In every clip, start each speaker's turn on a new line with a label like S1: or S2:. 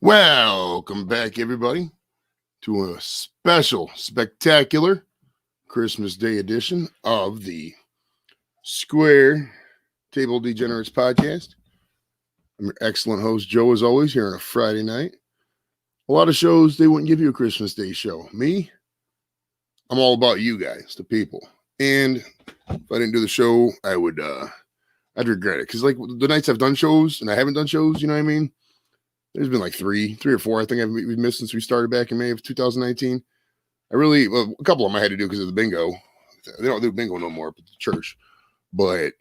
S1: Welcome back, everybody, to a special, spectacular Christmas Day edition of the Square Table Degenerates podcast. I'm your excellent host, Joe, as always, here on a Friday night. A lot of shows, they wouldn't give you a Christmas Day show. Me, I'm all about you guys, the people. And if I didn't do the show, I'd regret it. Because, like, the nights I've done shows and I haven't done shows, you know what I mean? There's been like three or four, I think we've missed since we started back in May of 2019. A couple of them I had to do because of the bingo. They don't do bingo no more at the church. But,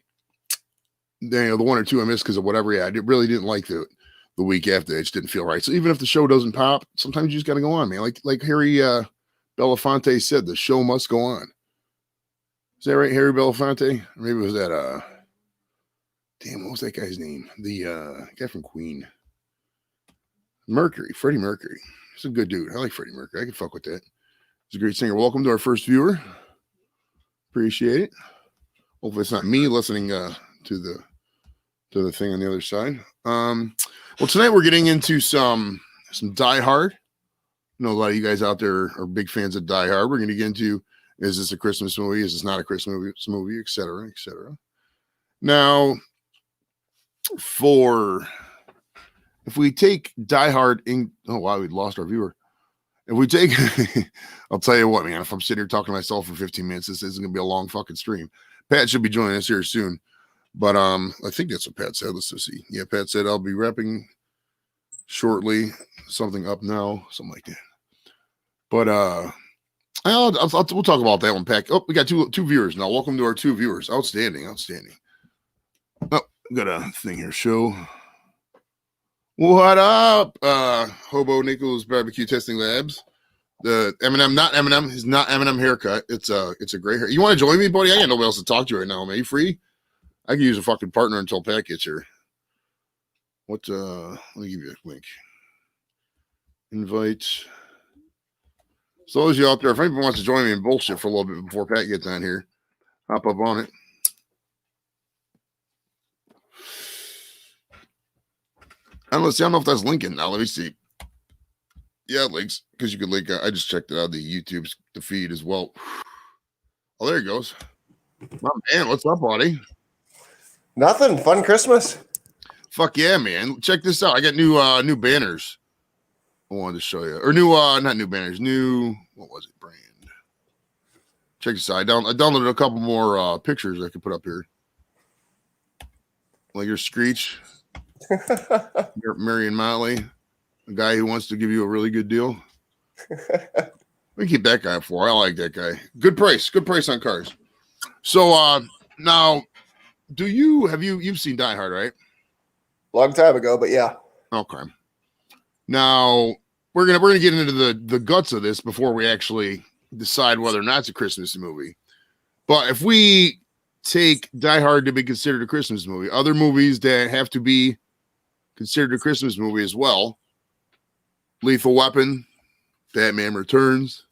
S1: the one or two I missed because of whatever. Yeah, I really didn't like the week after. It just didn't feel right. So even if the show doesn't pop, sometimes you just got to go on, man. Like Harry Belafonte said, the show must go on. Is that right, Harry Belafonte? Or maybe it was that, what was that guy's name? The guy from Queen. Freddie Mercury. He's a good dude. I like Freddie Mercury. I can fuck with that. He's a great singer. Welcome to our first viewer. Appreciate it. Hopefully it's not me listening to the thing on the other side. Well, tonight we're getting into some Die Hard. I know a lot of you guys out there are big fans of Die Hard. We're going to get into, is this a Christmas movie? Is this not a Christmas movie? Et cetera, et cetera. Now, if we take Die Hard in, oh wow, we lost our viewer. If we take, I'll tell you what, man, if I'm sitting here talking to myself for 15 minutes, this isn't going to be a long fucking stream. Pat should be joining us here soon. But I think that's what Pat said. Let's just see. Yeah, Pat said I'll be repping shortly. Something up now, something like that. But we'll talk about that one, Pat. Oh, we got two viewers now. Welcome to our two viewers. Outstanding. Oh, got a thing here. Show. What up, Hobo Nichols Barbecue Testing Labs? The Eminem, not Eminem. He's not Eminem haircut. It's a gray hair. You want to join me, buddy? I got nobody else to talk to right now, man. You free? I can use a fucking partner until Pat gets here. Let me give you a link. Invite. So those of you out there, if anybody wants to join me in bullshit for a little bit before Pat gets on here, hop up on it. I don't know if that's linking now. Let me see. Yeah, it links because you could link. I just checked it out, the feed as well. Oh, there it goes. My man, what's up, buddy?
S2: Nothing. Fun Christmas.
S1: Fuck yeah, man. Check this out. I got new banners. I wanted to show you. Or not new banners. What was it? Brand. Check this out. I downloaded a couple more pictures I could put up here. Like your Screech. Marion Motley, a guy who wants to give you a really good deal. We keep that guy for. I like that guy. Good price on cars. So now, you've seen Die Hard, right?
S2: Long time ago, but yeah.
S1: Okay. Now we're gonna get into the guts of this before we actually decide whether or not it's a Christmas movie. But if we take Die Hard to be considered a Christmas movie, other movies that have to be considered a Christmas movie as well: Lethal Weapon, Batman Returns,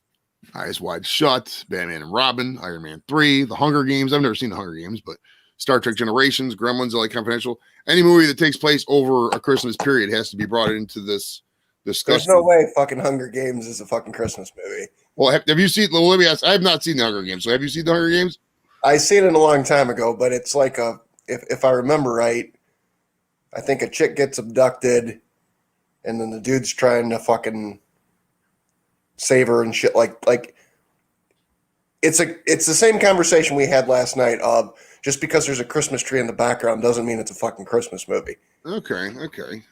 S1: Eyes Wide Shut, Batman and Robin, Iron Man 3, The Hunger Games. I've never seen The Hunger Games, but Star Trek Generations, Gremlins, LA Confidential. Any movie that takes place over a Christmas period has to be brought into this discussion.
S2: There's no way fucking Hunger Games is a fucking Christmas movie.
S1: Well, have you seen? Well, let me ask. I have not seen The Hunger Games. So have you seen The Hunger Games?
S2: I seen it a long time ago, but it's like if I remember right, I think a chick gets abducted, and then the dude's trying to fucking save her and shit. Like it's the same conversation we had last night of just because there's a Christmas tree in the background doesn't mean it's a fucking Christmas movie.
S1: Okay.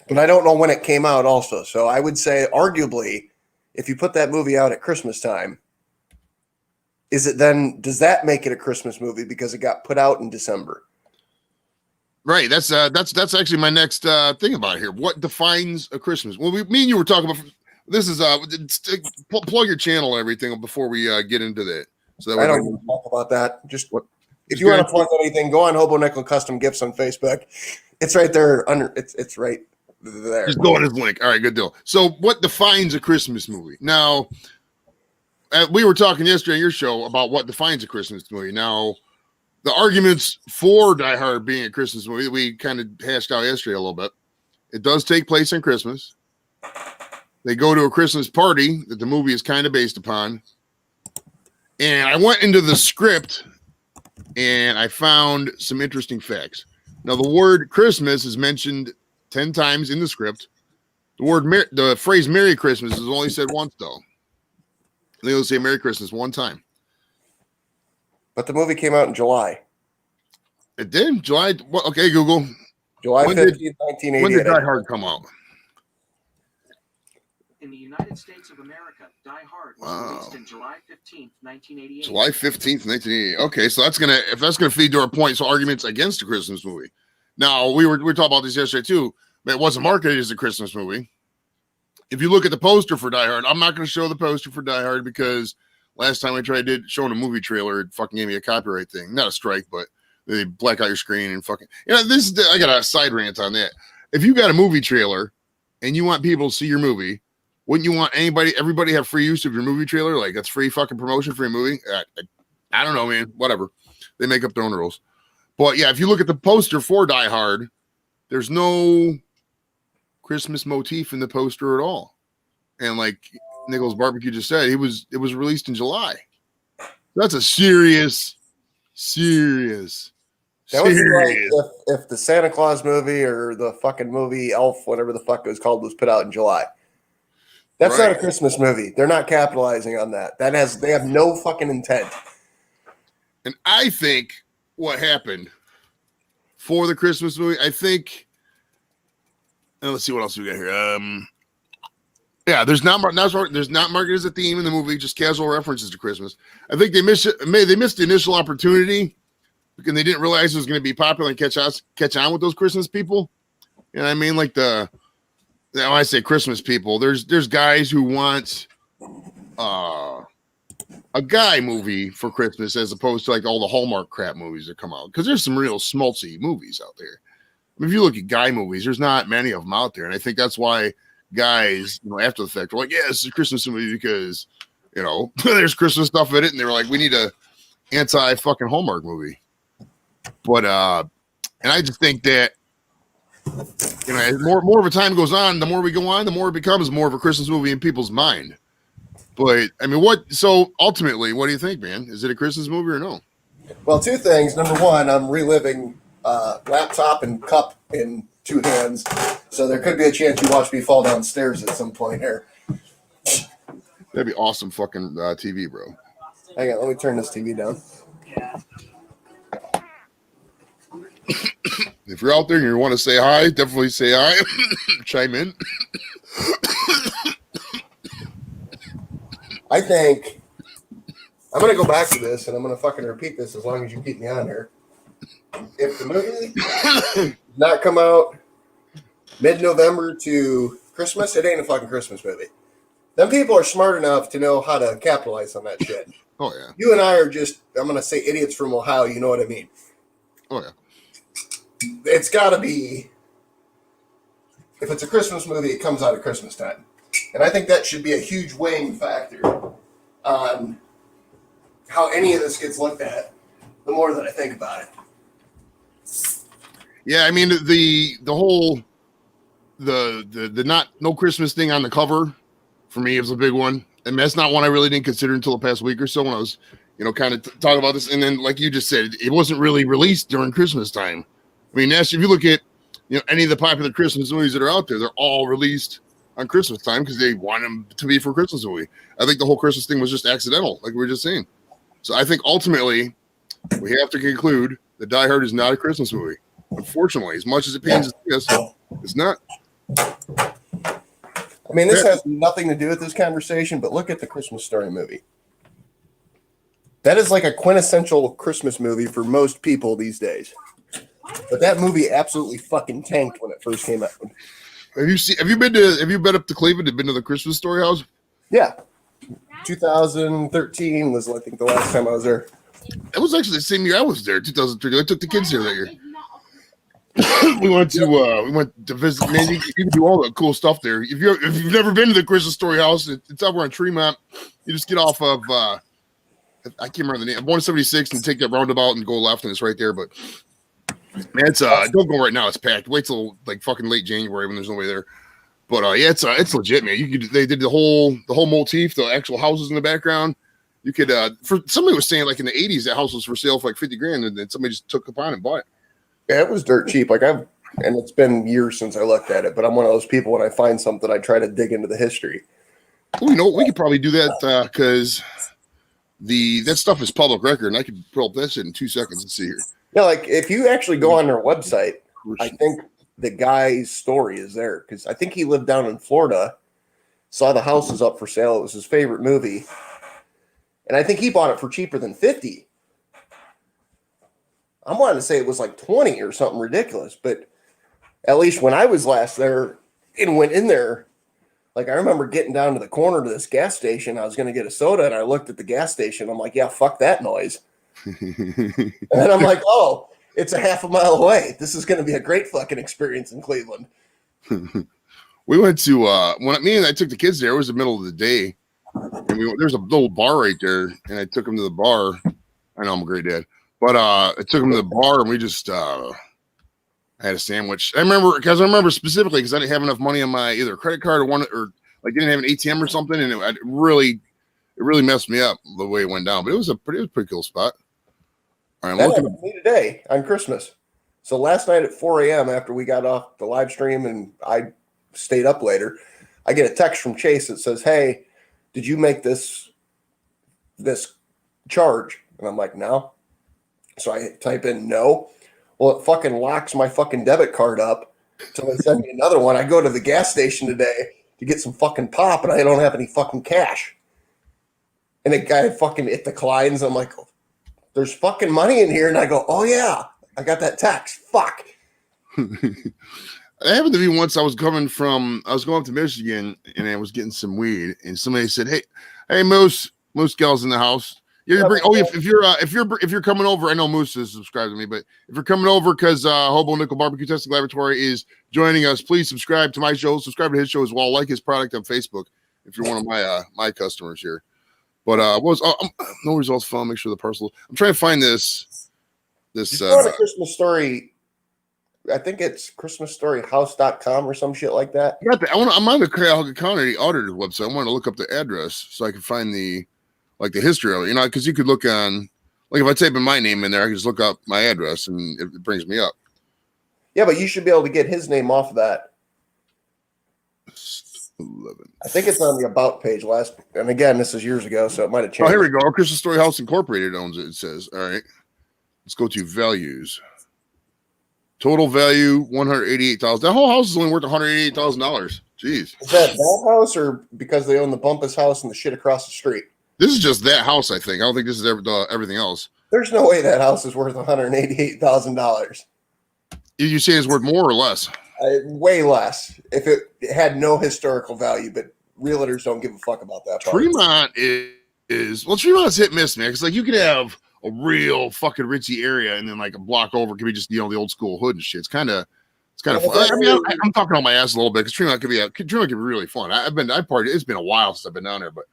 S2: But I don't know when it came out also. So I would say arguably if you put that movie out at Christmas time, does that make it a Christmas movie because it got put out in December?
S1: Right. That's actually my next thing about here. What defines a Christmas? Well, me and you were talking about this is plug your channel and everything before we get into that. So that
S2: I don't want to talk about that. If you want to plug anything, go on Hobo Nickel Custom Gifts on Facebook. It's right there under. It's right there.
S1: Just go on his link. All right, good deal. So, what defines a Christmas movie? Now, we were talking yesterday on your show about what defines a Christmas movie. Now, the arguments for Die Hard being a Christmas movie we kind of hashed out yesterday a little bit. It does take place on Christmas. They go to a Christmas party that the movie is kind of based upon. And I went into the script and I found some interesting facts. Now, the word Christmas is mentioned 10 times in the script. The phrase Merry Christmas is only said once, though. They only say Merry Christmas one time.
S2: But the movie came out in July.
S1: It did? July? Okay, Google.
S2: July 15th, 1988.
S1: When did Die Hard come out?
S3: In the United States of America, Die Hard was released in July 15th, 1988.
S1: July 15th, 1988. Okay, so if that's gonna feed to our point, so arguments against a Christmas movie. Now, we were talking about this yesterday too, but it wasn't marketed as a Christmas movie. If you look at the poster for Die Hard, I'm not gonna show the poster for Die Hard because last time I tried showing a movie trailer, it fucking gave me a copyright thing. Not a strike, but they black out your screen and fucking I got a side rant on that. If you got a movie trailer and you want people to see your movie, wouldn't you want everybody have free use of your movie trailer? Like, that's free fucking promotion for your movie? I don't know, man. Whatever. They make up their own rules. But yeah, if you look at the poster for Die Hard, there's no Christmas motif in the poster at all. And like Nichols Barbecue just said, it was released in July. That's a serious.
S2: That would be like if the Santa Claus movie or the fucking movie Elf, whatever the fuck it was called, was put out in July. That's not a Christmas movie. They're not capitalizing on that. They have no fucking intent.
S1: And I think what happened for the Christmas movie, I think, let's see what else we got here. Yeah, there's not marketed as a theme in the movie, just casual references to Christmas. I think they missed the initial opportunity because they didn't realize it was going to be popular and catch on with those Christmas people. You know what I mean? Like when I say Christmas people, there's guys who want a guy movie for Christmas as opposed to like all the Hallmark crap movies that come out. Because there's some real schmaltzy movies out there. I mean, if you look at guy movies, there's not many of them out there. And I think that's why guys, after the fact, are like, yeah, this is a Christmas movie because, there's Christmas stuff in it. And they were like, we need a anti-fucking Hallmark movie. But, and I just think that, as more of a time goes on, the more we go on, the more it becomes more of a Christmas movie in people's mind. But I mean, so ultimately, what do you think, man? Is it a Christmas movie or no?
S2: Well, two things. Number one, I'm reliving laptop and cup in two hands. So there could be a chance you watch me fall downstairs at some point here.
S1: That'd be awesome fucking TV, bro.
S2: Hang on, let me turn this TV down.
S1: If you're out there and you want to say hi, definitely say hi. Chime in.
S2: I think I'm going to go back to this, and I'm going to fucking repeat this as long as you keep me on here. If the movie does not come out mid-November to Christmas, it ain't a fucking Christmas movie. Them people are smart enough to know how to capitalize on that shit.
S1: Oh, yeah.
S2: You and I are just, I'm going to say idiots from Ohio, you know what I mean?
S1: Oh, yeah.
S2: It's got to be, if it's a Christmas movie, it comes out at Christmas time. And I think that should be a huge weighing factor on how any of this gets looked at, the more that I think about it.
S1: Yeah, I mean, the whole, the no Christmas thing on the cover, for me, was a big one. And that's not one I really didn't consider until the past week or so when I was, kind of talking about this. And then, like you just said, it wasn't really released during Christmas time. I mean, if you look at, any of the popular Christmas movies that are out there, they're all released on Christmas time because they want them to be for Christmas movie. I think the whole Christmas thing was just accidental, like we were just saying. So I think ultimately we have to conclude that Die Hard is not a Christmas movie. Unfortunately, as much as it pains us, it's not.
S2: I mean, this has nothing to do with this conversation, but look at the Christmas Story movie. That is like a quintessential Christmas movie for most people these days. But that movie absolutely fucking tanked when it first came out.
S1: Have you been up to Cleveland and been to the Christmas Story house?
S2: Yeah. 2013 was, I think, the last time I was there.
S1: It was actually the same year I was there, 2013. I took the kids there that year. we went to visit. Man, you can do all the cool stuff there. If you've never been to the Christmas Story house, it's over on Tremont. You just get off of I can't remember the name. 176 and take that roundabout and go left, and it's right there. But man, it's don't go right now. It's packed. Wait till like fucking late January when there's nobody there. But yeah, it's legit, man. They did the whole motif, the actual houses in the background. You could for somebody was saying like in the 80s that house was for sale for like 50 grand, and then somebody just took upon and bought it.
S2: Yeah, it was dirt cheap. Like and it's been years since I looked at it, but I'm one of those people when I find something, I try to dig into the history.
S1: Well, you know, we could probably do that because that stuff is public record, and I could pull up that shit in 2 seconds and see here.
S2: Yeah, like if you actually go on their website, I think the guy's story is there because I think he lived down in Florida, saw the houses up for sale. It was his favorite movie. And I think he bought it for cheaper than 50. I'm wanting to say it was like 20 or something ridiculous. But at least when I was last there and went in there, like I remember getting down to the corner to this gas station. I was going to get a soda and I looked at the gas station. I'm like, yeah, fuck that noise. And then I'm like, oh, it's a half a mile away. This is going to be a great fucking experience in Cleveland.
S1: We went to when me and I took the kids there. It was the middle of the day, and there's a little bar right there, and I took them to the bar. I know I'm a great dad, but I took them to the bar, and we just had a sandwich. I remember specifically because I didn't have enough money on my either credit card or like didn't have an ATM or something, and it really messed me up the way it went down. But it was a pretty cool spot. All right,
S2: that happened to me today on Christmas. So last night at 4 a.m. after we got off the live stream and I stayed up later, I get a text from Chase that says, "Hey, did you make this charge?" And I'm like, "No." So I type in no. Well, it fucking locks my fucking debit card up until they send me another one. I go to the gas station today to get some fucking pop and I don't have any fucking cash. And the guy it declines. I'm like, there's fucking money in here. And I go, oh yeah, I got that text. Fuck.
S1: It happened to me once. I was going up to Michigan and I was getting some weed and somebody said, hey, Moose gal's in the house. If you're coming over, I know Moose is subscribed to me, but if you're coming over because Hobo Nickel Barbecue Testing Laboratory is joining us, please subscribe to my show, subscribe to his show as well, like his product on Facebook if you're one of my customers here. But no results found. Make sure the parcel. I'm trying to find this.
S2: You go to Christmas Story. I think it's ChristmasStoryHouse.com or some shit like that.
S1: I'm on the Cuyahoga County Auditor's website. I want to look up the address so I can find the history of it. You know, because you could look on, like if I type in my name in there, I can just look up my address and it brings me up.
S2: Yeah, but you should be able to get his name off of that.
S1: 11.
S2: I think it's on the About page and again, this is years ago, so it might have changed.
S1: Oh, here we go. Christmas Story House Incorporated owns it, it says. All right. Let's go to values. Total value, $188,000. That whole house is only worth $188,000. Jeez.
S2: Is that house or because they own the Bumpus house and the shit across the street?
S1: This is just that house, I think. I don't think this is everything else.
S2: There's no way that house is worth $188,000.
S1: You say it's worth more or less?
S2: Way less. If it had no historical value, but realtors don't give a fuck about that part.
S1: Tremont Tremont's hit miss, man. Because you could have a real fucking ritzy area, and then like a block over could be just the old school hood and shit. It's kind of fun. I mean, I'm talking on my ass a little bit because Tremont could be really fun. I've partied. It's been a while since I've been down there, but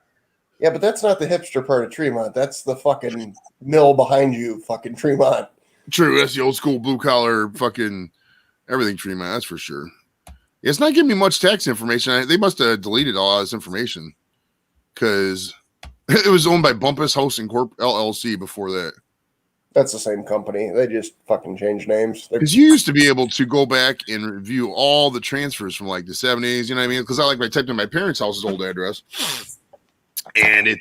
S2: yeah, but that's not the hipster part of Tremont. That's the fucking mill behind you, fucking Tremont.
S1: True, that's the old school blue collar fucking everything Tremont. That's for sure. Yeah, it's not giving me much tax information. They must have deleted all this information because it was owned by Bumpus House and Corp LLC before that.
S2: That's the same company. They just fucking changed names.
S1: Because you used to be able to go back and review all the transfers from like the 70s. You know what I mean? Because I typed in my parents' house's old address, and it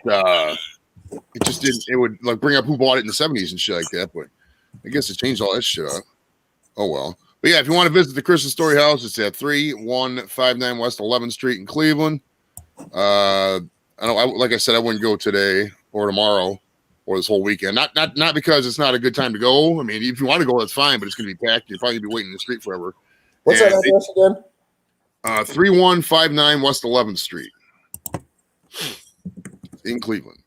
S1: just didn't. It would like bring up who bought it in the 70s and shit like that. But I guess it changed all that shit up. Oh well. But yeah, if you want to visit the Christmas Story House, it's at 3159 West 11th Street in Cleveland. I know, like I said, I wouldn't go today or tomorrow or this whole weekend. Not because it's not a good time to go. I mean, if you want to go, that's fine, but it's going to be packed. You're probably going to be waiting in the street forever.
S2: What's that address again?
S1: 3159 West 11th Street in Cleveland.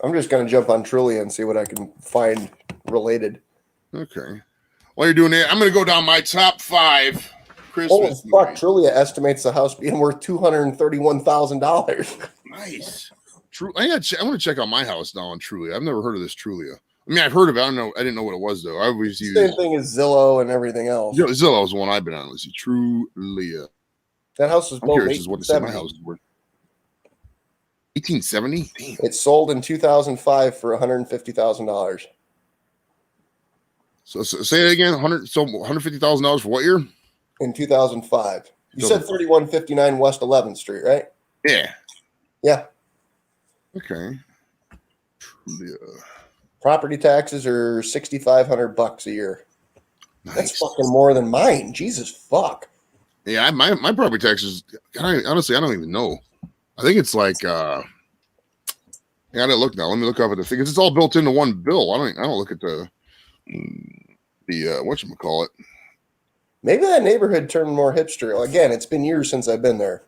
S2: I'm just going to jump on Trulia and see what I can find related.
S1: Okay. While you're doing that, I'm going to go down my top 5 Christmas.
S2: Holy fuck, Trulia estimates the house being worth $231,000.
S1: Nice. True. I want to check out my house now on Trulia. I've never heard of this Trulia. I mean, I've heard of it. I didn't know what it was though. I always use
S2: Same thing as Zillow and everything else.
S1: Zillow was the one I've been on. Let's see, Trulia.
S2: That house was
S1: I'm
S2: built in
S1: curious as what to say my
S2: 1870.
S1: house is worth. 1870. Damn.
S2: It sold in 2005 for $150,000.
S1: So say it again. $150,000 for what year?
S2: In 2005. You said 3159 West 11th Street, right?
S1: Yeah.
S2: Yeah.
S1: Okay. Trulia.
S2: Property taxes are $6,500 a year.
S1: Nice.
S2: That's fucking more than mine. Jesus fuck.
S1: Yeah, my property taxes. Honestly, I don't even know. I think it's like. I gotta look now. Let me look up at the thing. It's all built into one bill. I don't look at the whatchamacallit.
S2: Maybe that neighborhood turned more hipster. Again, it's been years since I've been there.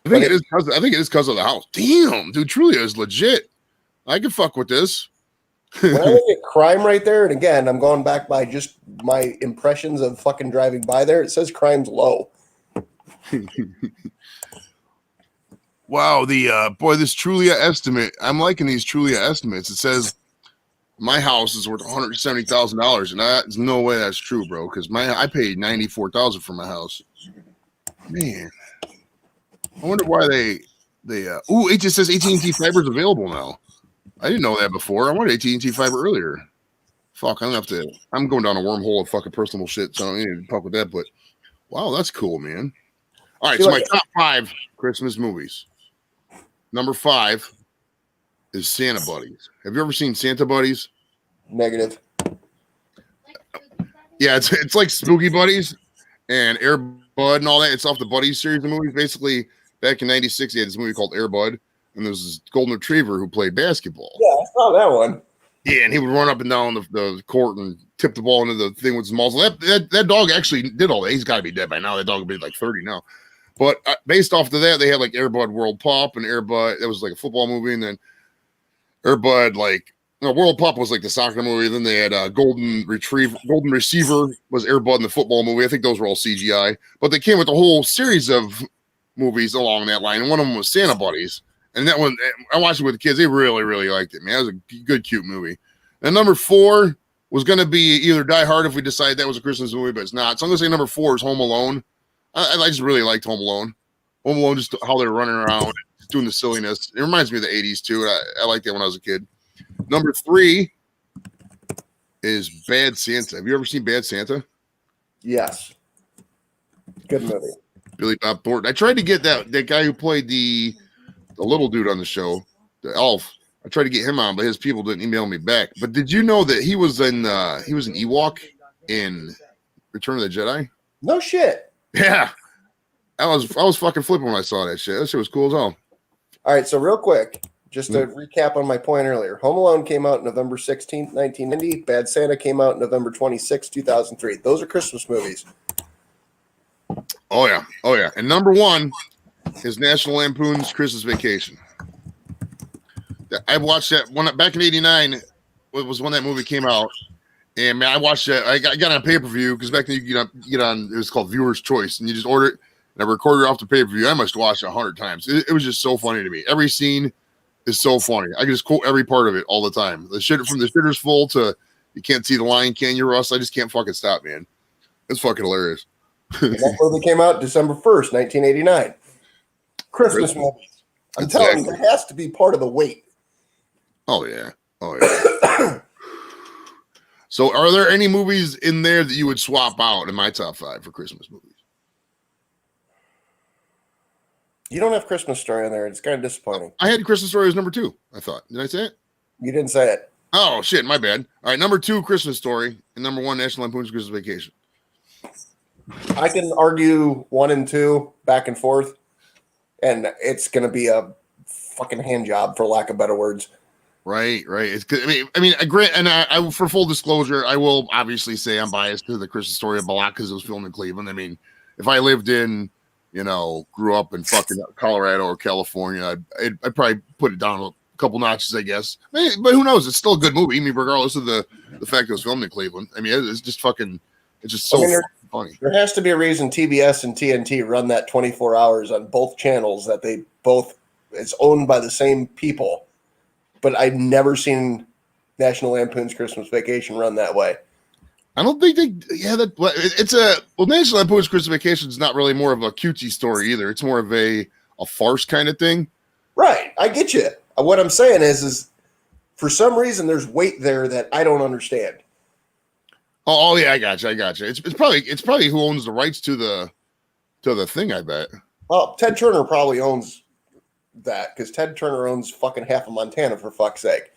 S1: I think it is because of the house. Damn, dude, Trulia is legit. I can fuck with this.
S2: When I look at crime right there, and again, I'm going back by just my impressions of fucking driving by there. It says crime's low.
S1: Wow, this Trulia estimate. I'm liking these Trulia estimates. It says my house is worth $170,000, and there's no way that's true, bro. Because I paid $94,000 for my house. Man, I wonder why they it just says AT&T fiber is available now. I didn't know that before. I wanted AT&T fiber earlier. Fuck, I'm going down a wormhole of fucking personal shit, so I don't need to talk with that. But wow, that's cool, man. All right, so my top 5 Christmas movies. Number 5 is Santa Buddies. Have you ever seen Santa Buddies?
S2: Negative.
S1: Yeah, it's like Spooky Buddies and Air Bud and all that. It's off the Buddies series of movies. Basically, back in '96, he had this movie called Air Bud, and there was this golden retriever who played basketball.
S2: Yeah, I saw that one.
S1: Yeah, and he would run up and down the court and tip the ball into the thing with his muzzle. That dog actually did all that. He's got to be dead by now. That dog would be like 30 now. But based off of that, they had like Air Bud World Pop and Air Bud. That was like a football movie, and then Air Bud World Pop was like the soccer movie. Then they had Golden Receiver was Air Bud in the football movie. I think those were all CGI, but they came with a whole series of movies along that line, and one of them was Santa Buddies. And that one, I watched it with the kids. They really, really liked it, man. It was a good, cute movie. And number 4 was going to be either Die Hard if we decided that was a Christmas movie, but it's not. So I'm going to say number 4 is Home Alone. I just really liked Home Alone. Home Alone, just how they're running around, doing the silliness. It reminds me of the 80s, too. I liked that when I was a kid. Number 3 is Bad Santa. Have you ever seen Bad Santa?
S2: Yes. Good movie.
S1: Billy Bob Thornton. I tried to get that guy who played the little dude on the show, the elf. I tried to get him on, but his people didn't email me back. But did you know that he was an Ewok in Return of the Jedi?
S2: No shit.
S1: Yeah. I was fucking flipping when I saw that shit. That shit was cool as hell.
S2: All right, so real quick, just to recap on my point earlier. Home Alone came out November 16th, 1990. Bad Santa came out November 26th, 2003. Those are Christmas movies.
S1: Oh yeah. And number 1 is National Lampoon's Christmas Vacation. I watched that one back in '89. Was when that movie came out, and man, I watched that. I got on pay-per-view because back then you get on. It was called Viewer's Choice, and you just order it. And I recorded it off the pay-per-view. I must have watched it 100 times. It was just so funny to me. Every scene is so funny. I can just quote every part of it all the time. The shit from the shitter's full to you can't see the line, can you, Russ? I just can't fucking stop, man. It's fucking hilarious.
S2: That movie came out December 1st, 1989. Christmas movies. I'm telling you, it has to be part of the weight.
S1: Oh yeah. So are there any movies in there that you would swap out in my top 5 for Christmas movies?
S2: You don't have Christmas Story in there. It's kind of disappointing.
S1: I had Christmas Story as number 2, I thought. Did I say it?
S2: You didn't say it.
S1: Oh, shit, my bad. All right, number 2, Christmas Story, and number 1, National Lampoon's Christmas Vacation.
S2: I can argue 1 and 2 back and forth, and it's going to be a fucking hand job, for lack of better words.
S1: Right. It's I for full disclosure, I will obviously say I'm biased to the Christmas Story a lot because it was filmed in Cleveland. I mean, if I lived in, grew up in fucking Colorado or California, I'd probably put it down a couple notches, I guess. But who knows? It's still a good movie. I mean, regardless of the fact that it was filmed in Cleveland. I mean, it's just fucking. It's just so funny.
S2: There has to be a reason TBS and TNT run that 24 hours on both channels. That it's owned by the same people. But I've never seen National Lampoon's Christmas Vacation run that way.
S1: I don't think National Lampoon's Christmas Vacation is not really more of a cutesy story either. It's more of a farce kind of thing.
S2: Right. I get you. What I'm saying is for some reason there's weight there that I don't understand.
S1: Oh yeah, I got you. It's probably who owns the rights to the thing, I bet.
S2: Well, Ted Turner probably owns that because Ted Turner owns fucking half of Montana, for fuck's sake.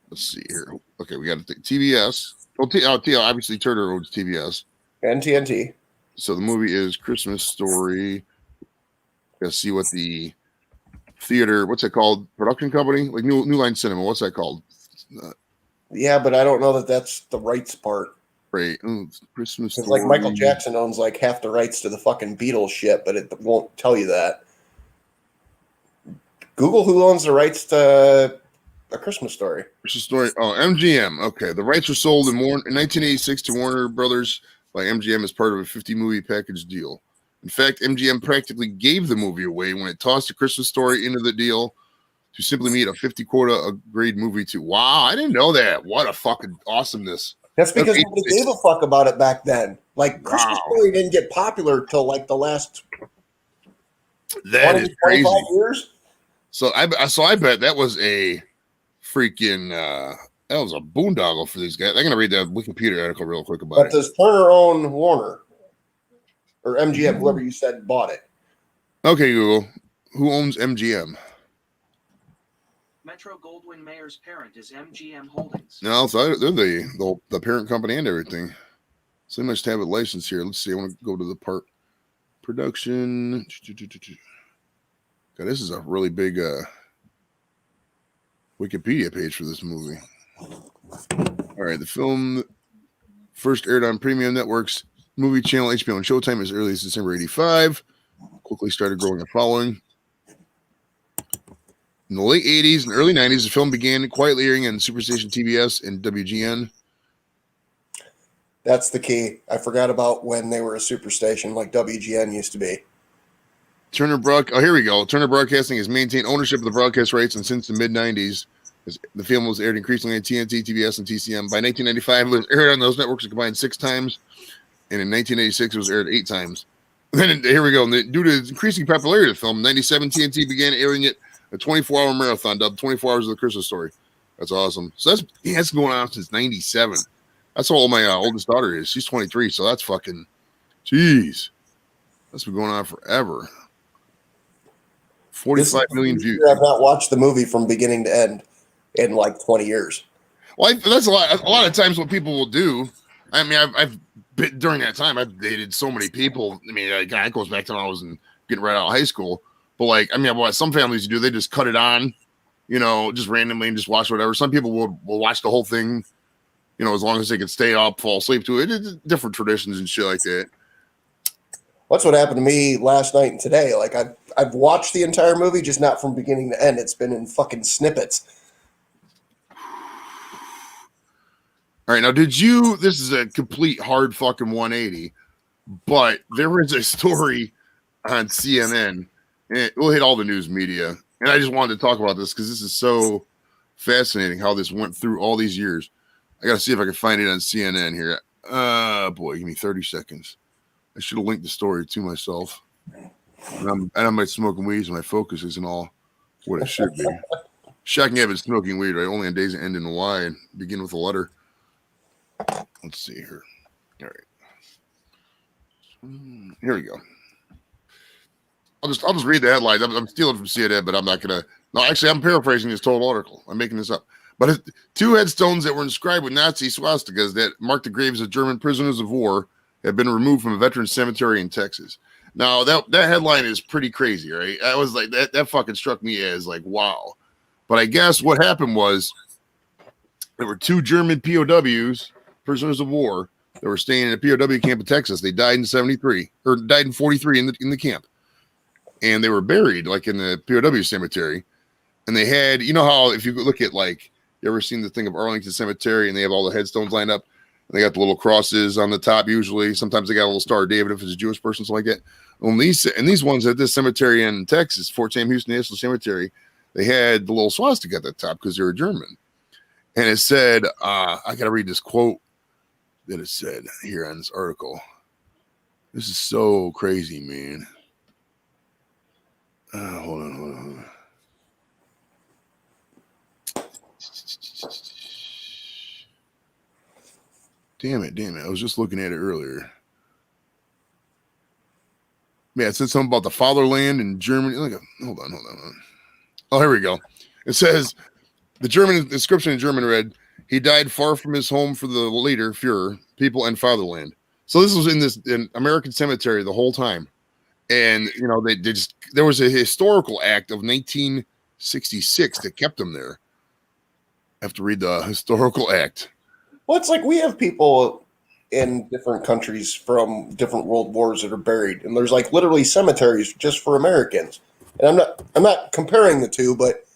S1: Let's see here. Okay, we got to think TBS. Obviously Turner owns TBS
S2: and TNT.
S1: So the movie is Christmas Story. Let's see what the theater, what's it called? Production company, like New Line Cinema. What's that called?
S2: Yeah, but I don't know that that's the rights part.
S1: Right. Christmas Story.
S2: Like Michael Jackson owns like half the rights to the fucking Beatles shit, but it won't tell you that. Google who owns the rights to A Christmas Story.
S1: Christmas Story. Oh, MGM. Okay. The rights were sold in 1986 to Warner Brothers by MGM as part of a 50-movie package deal. In fact, MGM practically gave the movie away when it tossed A Christmas Story into the deal to simply meet a 50 quota grade movie too. Wow, I didn't know that. What a fucking awesomeness.
S2: That's because nobody gave a fuck about it back then. Like, Christmas Story didn't get popular till like the last
S1: 25
S2: years.
S1: So I bet that was a freaking that was a boondoggle for these guys. I'm gonna read that Wikipedia article real quick about it.
S2: But does Turner own Warner or MGM? Whoever you said bought it.
S1: Okay, Google. Who owns MGM?
S3: Metro Goldwyn Mayer's parent is MGM Holdings.
S1: No, so they're the parent company and everything. So they must have a license here. Let's see. I want to go to the part production. God, this is a really big Wikipedia page for this movie. All right, the film first aired on premium networks, Movie Channel, HBO, and Showtime as early as December '85. Quickly started growing a following. In the late 80s and early 90s, the film began quietly airing on Superstation TBS and WGN.
S2: That's the key. I forgot about when they were a superstation like WGN used to be.
S1: Here we go. Turner Broadcasting has maintained ownership of the broadcast rights, and since the mid-90s, the film was aired increasingly on TNT, TBS, and TCM. By 1995, it was aired on those networks combined 6 times, and in 1986, it was aired 8 times. And then here we go. Due to increasing popularity of the film, in 97, TNT began airing it a 24-hour marathon dubbed 24 Hours of the Christmas Story. That's awesome. So that's going on since 97. That's how old my oldest daughter is. She's 23, so that's fucking, jeez. That's been going on forever. 45 million views.
S2: I've not watched the movie from beginning to end in like 20 years.
S1: Well, that's a lot. A lot of times what people will do, I mean, I've been, during that time, I've dated so many people. I mean, that goes back to when I was getting right out of high school. But like, I mean, what some families do, they just cut it on, just randomly and just watch whatever. Some people will watch the whole thing, as long as they can stay up, fall asleep to it. It's different traditions and shit like that.
S2: That's what happened to me last night and today. Like I've watched the entire movie, just not from beginning to end. It's been in fucking snippets.
S1: All right, now this is a complete hard fucking 180, but there was a story on CNN. And we'll hit all the news media. And I just wanted to talk about this because this is so fascinating how this went through all these years. I got to see if I can find it on CNN here. Boy, give me 30 seconds. I should have linked the story to myself. And I'm like smoking weed, so my focus isn't all what it should be. Shocking to have been smoking weed, right? Only on days that end in Y and begin with a letter. Let's see here. All right. Here we go. I'll just read the headlines. I'm stealing from CNN, but I'm not gonna. No, actually, I'm paraphrasing this total article. I'm making this up. But 2 headstones that were inscribed with Nazi swastikas that marked the graves of German prisoners of war have been removed from a veteran cemetery in Texas. Now that headline is pretty crazy, right? I was like that fucking struck me as like wow. But I guess what happened was there were 2 German POWs, prisoners of war, that were staying in a POW camp in Texas. They died in 73 or died in 43 in the camp. And they were buried like in the POW cemetery. And they had, how if you look at like, you ever seen the thing of Arlington Cemetery and they have all the headstones lined up and they got the little crosses on the top usually. Sometimes they got a little Star of David if it's a Jewish person, something like that. Well, these ones at this cemetery in Texas, Fort Sam Houston National Cemetery, they had the little swastika at the top because they were German. And it said, I got to read this quote that it said here on this article. This is so crazy, man. Hold on. Damn it. I was just looking at it earlier. Yeah, it said something about the fatherland in Germany. Hold on. Oh, here we go. It says, the German description in German read, he died far from his home for the leader, Führer, people, and fatherland. So this was in American cemetery the whole time. And, there was a historical act of 1966 that kept him there. I have to read the historical act.
S2: Well, it's like we have people in different countries from different world wars that are buried, and there's like literally cemeteries just for Americans. And I'm not comparing the two, but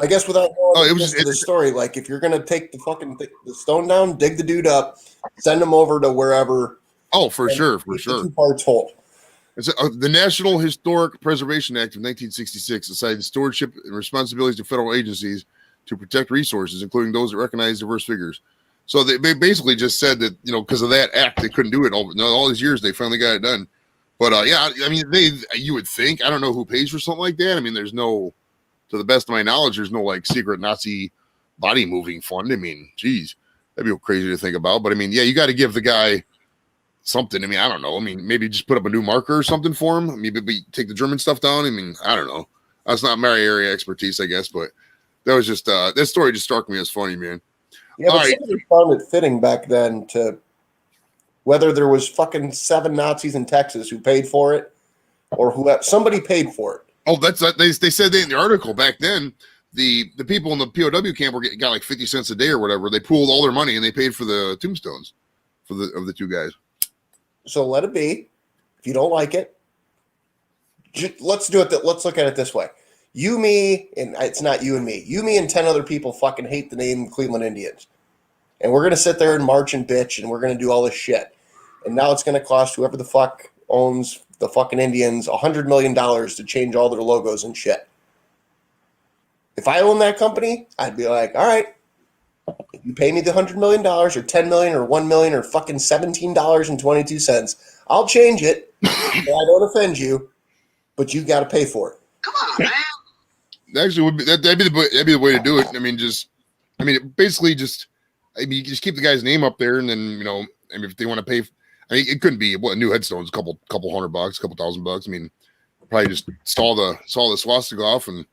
S2: I guess without going into the story, like if you're gonna take the stone down, dig the dude up, send him over to wherever.
S1: Oh, for sure.
S2: Two parts whole.
S1: It's the National Historic Preservation Act of 1966 assigned stewardship and responsibilities to federal agencies to protect resources, including those that recognize diverse figures. So they basically just said that, because of that act, they couldn't do it. All these years, they finally got it done. But you would think, I don't know who pays for something like that. I mean, there's no, to the best of my knowledge, there's no like secret Nazi body moving fund. I mean, geez, that'd be crazy to think about. But I mean, yeah, you got to give the guy something. I mean, I don't know. I mean, maybe just put up a new marker or something for him. Maybe take the German stuff down. I mean, I don't know. That's not my area expertise, I guess. But that was just that story just struck me as funny, man.
S2: Yeah, but somebody found it fitting back then to whether there was fucking 7 Nazis in Texas who paid for it or who somebody paid for it.
S1: Oh, they said that in the article back then. The people in the POW camp got like 50 cents a day or whatever. They pooled all their money and they paid for the tombstones of the two guys.
S2: So let it be. If you don't like it, let's do it. Let's look at it this way. You, me, and it's not you and me. You, me, and 10 other people fucking hate the name Cleveland Indians. And we're going to sit there and march and bitch, and we're going to do all this shit. And now it's going to cost whoever the fuck owns the fucking Indians $100 million to change all their logos and shit. If I own that company, I'd be like, all right, if you pay me the $100 million or $10 million or $1 million or fucking $17.22, I'll change it so I don't offend you, but you got to pay for it.
S3: Come on, man.
S1: Actually, that'd be the way to do it. I mean, basically just you just keep the guy's name up there, and then if they want to pay, it couldn't be a new headstone's a couple $100, couple $1,000. I mean, probably just saw the swastika off and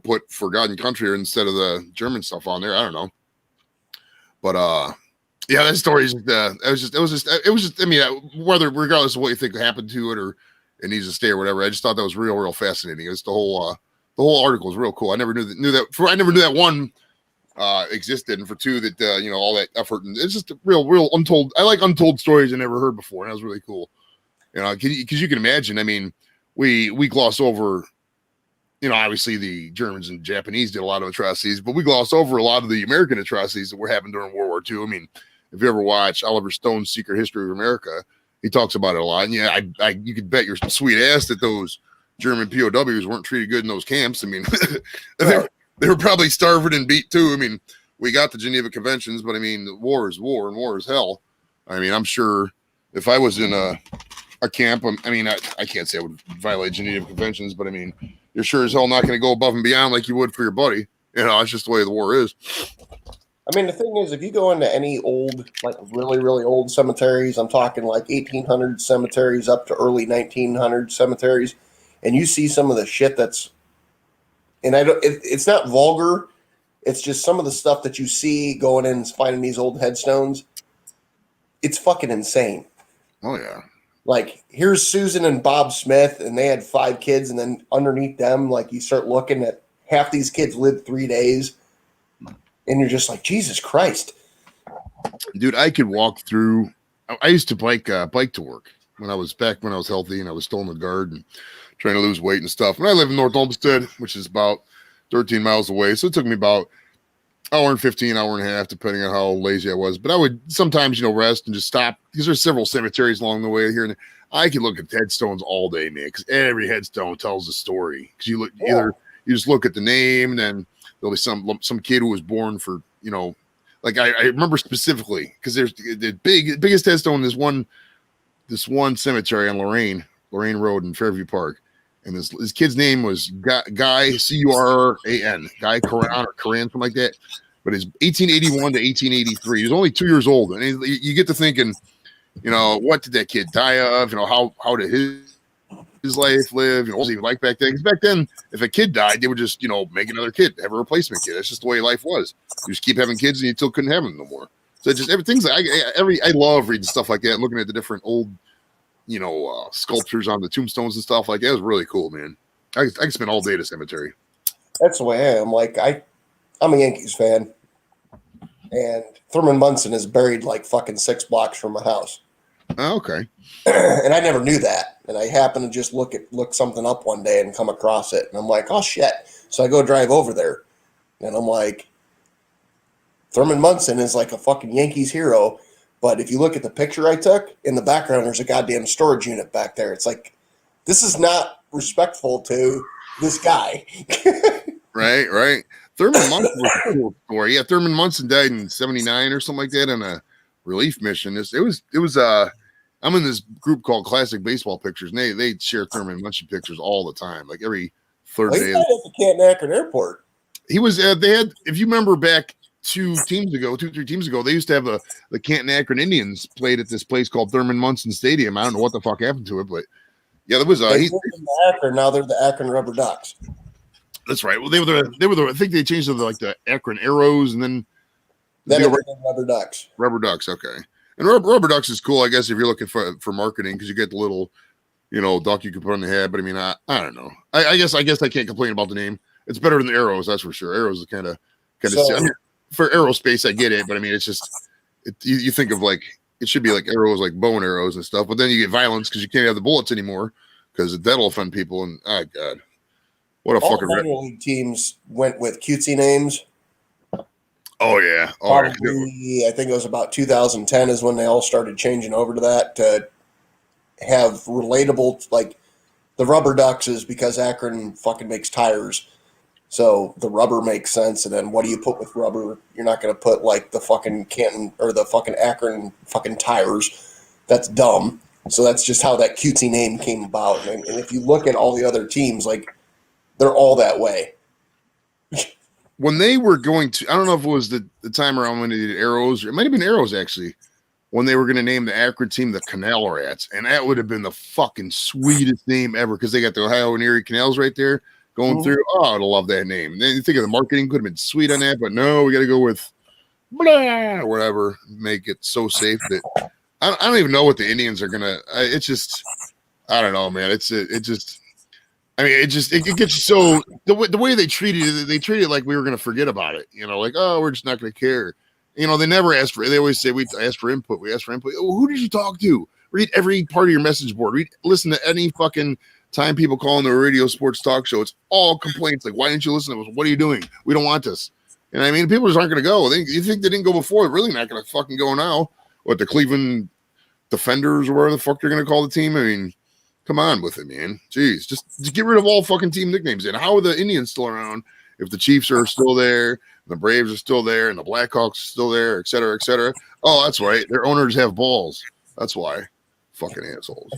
S1: put Forgotten Country instead of the German stuff on there. I don't know, but yeah, that story is it was just. I mean, regardless of what you think happened to it or it needs to stay or whatever, I just thought that was real fascinating. It's the whole article is real cool. I never knew that. I never knew that one existed, and for two that all that effort, and it's just a real untold. I like untold stories I never heard before, and that was really cool. Because you can imagine. I mean, we gloss over. Obviously the Germans and Japanese did a lot of atrocities, but we gloss over a lot of the American atrocities that were happening during World War II. I mean, if you ever watch Oliver Stone's Secret History of America, he talks about it a lot. And yeah, you could bet your sweet ass that those German POWs weren't treated good in those camps. I mean, they were probably starving and beat too. I mean, we got the Geneva Conventions, but I mean, war is war and war is hell. I mean, I'm sure if I was in a camp, I can't say I would violate Geneva Conventions, but I mean, you're sure as hell not going to go above and beyond like you would for your buddy. It's just the way the war is.
S2: I mean, the thing is, if you go into any old, like really, really old cemeteries, I'm talking like 1800 cemeteries up to early 1900 cemeteries, and you see some of the shit that's, and it's not vulgar, it's just some of the stuff that you see going in and finding these old headstones. It's fucking insane.
S1: Oh, yeah.
S2: Like, here's Susan and Bob Smith, and they had 5 kids, and then underneath them, like, you start looking at half these kids lived 3 days, and you're just like, Jesus Christ.
S1: Dude, I could walk through. I used to bike to work when I was healthy, and I was still in the guard and trying to lose weight and stuff. And I live in North Olmsted, which is about 13 miles away, so it took me about hour and 15, hour and a half, depending on how lazy I was. But I would sometimes, rest and just stop because there's several cemeteries along the way here. And I could look at headstones all day, man, because every headstone tells a story. Because you just look at the name, and then there'll be some kid who was born for, like I remember specifically because there's the biggest headstone is this one cemetery on Lorraine Road in Fairview Park, and this kid's name was Guy Curan, Guy Coran or Coran, something like that. But it's 1881 to 1883. He was only 2 years old, and you get to thinking, what did that kid die of? How did his life live? What was he like back then? Because back then, if a kid died, they would just make another kid, have a replacement kid. That's just the way life was. You just keep having kids, and you still couldn't have them no more. So it's just everything's I love reading stuff like that, and looking at the different old sculptures on the tombstones and stuff like that. It was really cool, man. I can spend all day at a cemetery.
S2: That's the way I am. Like I'm a Yankees fan, and Thurman Munson is buried like fucking 6 blocks from my house.
S1: Oh, okay.
S2: And I never knew that. And I happened to just look something up one day and come across it, and I'm like, oh shit! So I go drive over there, and I'm like, Thurman Munson is like a fucking Yankees hero. But if you look at the picture I took, in the background, there's a goddamn storage unit back there. It's like, this is not respectful to this guy.
S1: Right. Thurman Munson was a cool story. Yeah, Thurman Munson died in 79 or something like that on a relief mission. It was I'm in this group called Classic Baseball Pictures, and they share Thurman Munson pictures all the time, like every third day.
S2: He died at the Canton Akron Airport.
S1: He was they had, if you remember back 3 teams ago, they used to have the Canton Akron Indians played at this place called Thurman Munson Stadium. I don't know what the fuck happened to it, but yeah, there was
S2: they in Akron. Now they're the Akron Rubber Ducks.
S1: That's right. Well, they were the I think they changed to the Akron Arrows, and then
S2: Rubber Ducks.
S1: Rubber Ducks, okay. And Rubber Ducks is cool, I guess, if you're looking for marketing, because you get the little duck you can put on the head. But I mean, I don't know. I guess I can't complain about the name. It's better than the Arrows, that's for sure. Arrows is kind of. I mean, for aerospace, I get it, but I mean, it's just you think of like it should be like arrows, like bow and arrows and stuff. But then you get violence because you can't have the bullets anymore because that'll offend people. And oh god, what a
S2: all
S1: fucking
S2: minor league teams went with cutesy names.
S1: Oh yeah,
S2: probably. I think it was about 2010 is when they all started changing over to that to have relatable. Like the Rubber Ducks is because Akron fucking makes tires. So the rubber makes sense, and then what do you put with rubber? You're not going to put like the fucking Canton or the fucking Akron fucking tires. That's dumb. So that's just how that cutesy name came about. And if you look at all the other teams, like they're all that way.
S1: When they were going to, I don't know if it was the time around when they did Arrows, or it might have been Arrows actually, when they were going to name the Akron team the Canal Rats, and that would have been the fucking sweetest name ever because they got the Ohio and Erie canals right there. Going through, I'd love that name. And then you think of the marketing could have been sweet on that, but no, we got to go with blah or whatever, make it so safe that I don't even know what the Indians are gonna. It's just, I don't know, man. It gets you so the way they treated it. They treated it like we were gonna forget about it. Like we're just not gonna care. They never ask for. They always say we ask for input. We ask for input. Well, who did you talk to? Read every part of your message board. Listen to any fucking time people call on the radio sports talk show. It's all complaints like, why didn't you listen to us? What are you doing? We don't want this. And I mean, people just aren't going to go. You think they didn't go before? They're really not going to fucking go now. What, the Cleveland Defenders or whatever the fuck they're going to call the team? I mean, come on with it, man. Jeez, just get rid of all fucking team nicknames. And how are the Indians still around if the Chiefs are still there, and the Braves are still there, and the Blackhawks are still there, et cetera, et cetera? Oh, that's right. Their owners have balls. That's why. Fucking assholes.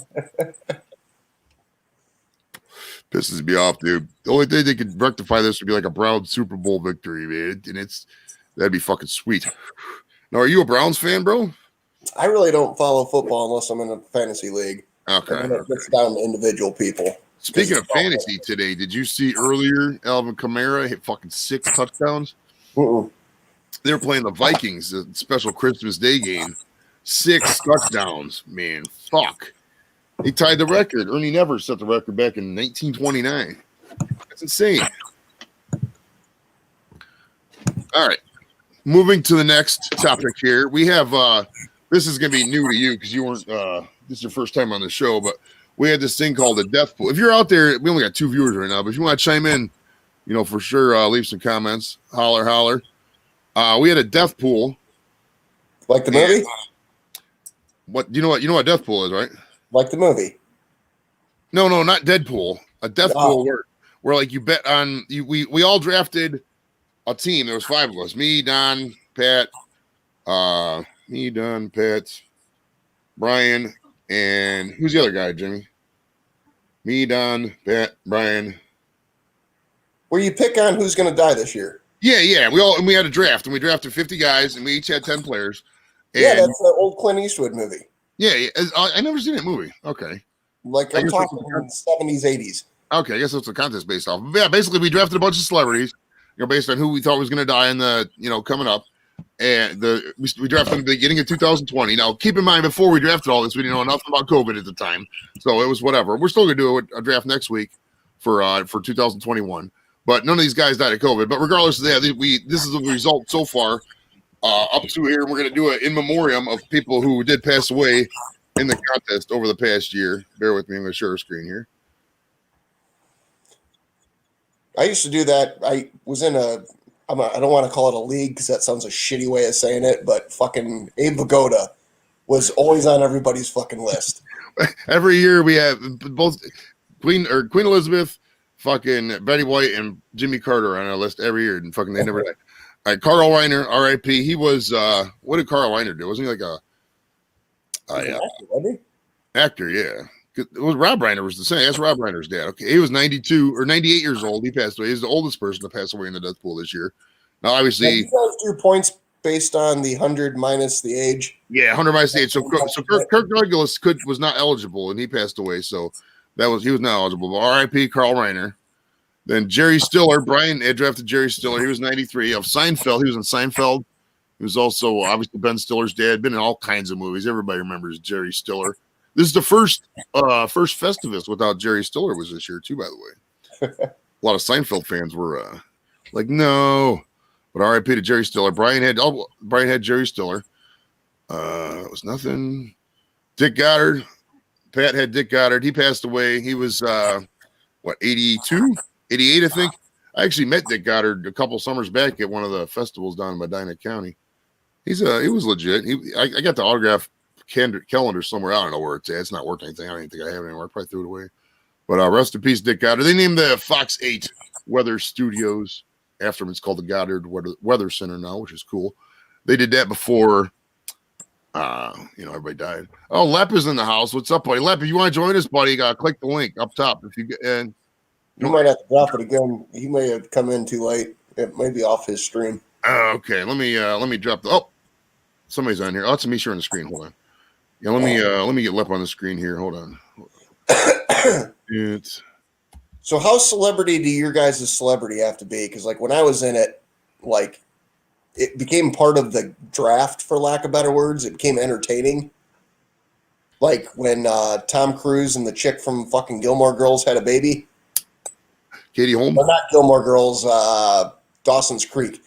S1: Pisses me off, dude. The only thing they could rectify this would be like a Browns Super Bowl victory, man. And that'd be fucking sweet. Now, are you a Browns fan, bro?
S2: I really don't follow football unless I'm in a fantasy league.
S1: Okay.
S2: And it gets down to individual people.
S1: Speaking of fantasy today, did you see earlier Alvin Kamara hit fucking 6 touchdowns?
S2: Mm-mm.
S1: They were playing the Vikings, a special Christmas Day game. 6 touchdowns, man. Fuck. He tied the record. Ernie Nevers set the record back in 1929. That's insane. All right. Moving to the next topic here. We have this is going to be new to you because you weren't this is your first time on the show, but we had this thing called the death pool. If you're out there, we only got 2 viewers right now, but if you want to chime in, for sure, leave some comments. Holler. We had a death pool.
S2: Like the movie?
S1: You know what death pool is, right?
S2: Like the movie.
S1: No, not Deadpool. A death pool where like you bet on we all drafted a team. There was 5 of us: me, Don, Pat, Brian, and who's the other guy, Jimmy? Me, Don, Pat, Brian.
S2: Where you pick on who's going to die this year.
S1: Yeah. We had a draft, and we drafted 50 guys, and we each had 10 players. And,
S2: yeah, that's the old Clint Eastwood movie.
S1: Yeah. I never seen that movie. Okay.
S2: Like I'm talking in the 70s, 80s.
S1: Okay, I guess that's the contest based off. Yeah, basically we drafted a bunch of celebrities, based on who we thought was going to die in the, coming up. And we drafted in the beginning of 2020. Now, keep in mind, before we drafted all this, we didn't know nothing about COVID at the time, so it was whatever. We're still going to do a draft next week for 2021, but none of these guys died of COVID. But regardless of that, this is the result so far up to here. We're going to do an in memoriam of people who did pass away in the contest over the past year. Bear with me, I'm going to share a screen here.
S2: I used to do that. I was in I don't want to call it a league because that sounds a shitty way of saying it, but fucking Abe Vigoda was always on everybody's fucking list.
S1: Every year we have both Queen Elizabeth, fucking Betty White, and Jimmy Carter on our list every year, and fucking they never died. All right, Carl Reiner, R.I.P. He was what did Carl Reiner do? Wasn't he like actor? Yeah. It was Rob Reiner was the same. That's Rob Reiner's dad. Okay, he was 92 or 98 years old. He passed away. He's the oldest person to pass away in the death pool this year. Now, obviously,
S2: you guys do points based on the 100 minus the age.
S1: Yeah, 100 minus the age. So Kirk Douglas was not eligible, and he passed away. So he was not eligible. But R.I.P. Carl Reiner. Then Jerry Stiller. Brian had drafted Jerry Stiller. He was 93. Of Seinfeld, he was in Seinfeld. He was also obviously Ben Stiller's dad. Been in all kinds of movies. Everybody remembers Jerry Stiller. This is the first Festivus without Jerry Stiller was this year too, by the way. A lot of Seinfeld fans were like, no. But R.I.P. to Jerry Stiller. Brian had Jerry Stiller. It was nothing. Dick Goddard. Pat had Dick Goddard. He passed away. He was 82, 88, I think. I actually met Dick Goddard a couple summers back at one of the festivals down in Medina County. He was legit. I got the autograph calendar somewhere. I don't know where it's at. It's not worth anything. I don't even think I have it anymore. I probably threw it away. But rest in peace, Dick Goddard. They named the Fox 8 Weather Studios after him. It's called the Goddard Weather Center now, which is cool. They did that before, everybody died. Oh, Lep is in the house. What's up, buddy? Lep, if you want to join us, buddy, click the link up top. If you
S2: you might have to drop it again. He may have come in too late. It may be off his stream.
S1: Okay, let me drop the. Oh, somebody's on here. Oh, it's me sharing the screen. Hold on. Yeah, let me get Lep on the screen here. Hold on.
S2: So how celebrity do your guys' celebrity have to be? Because like when I was in it, like it became part of the draft, for lack of better words. It became entertaining. Like when Tom Cruise and the chick from fucking Gilmore Girls had a baby.
S1: Katie Holmes?
S2: Well, not Gilmore Girls, Dawson's Creek.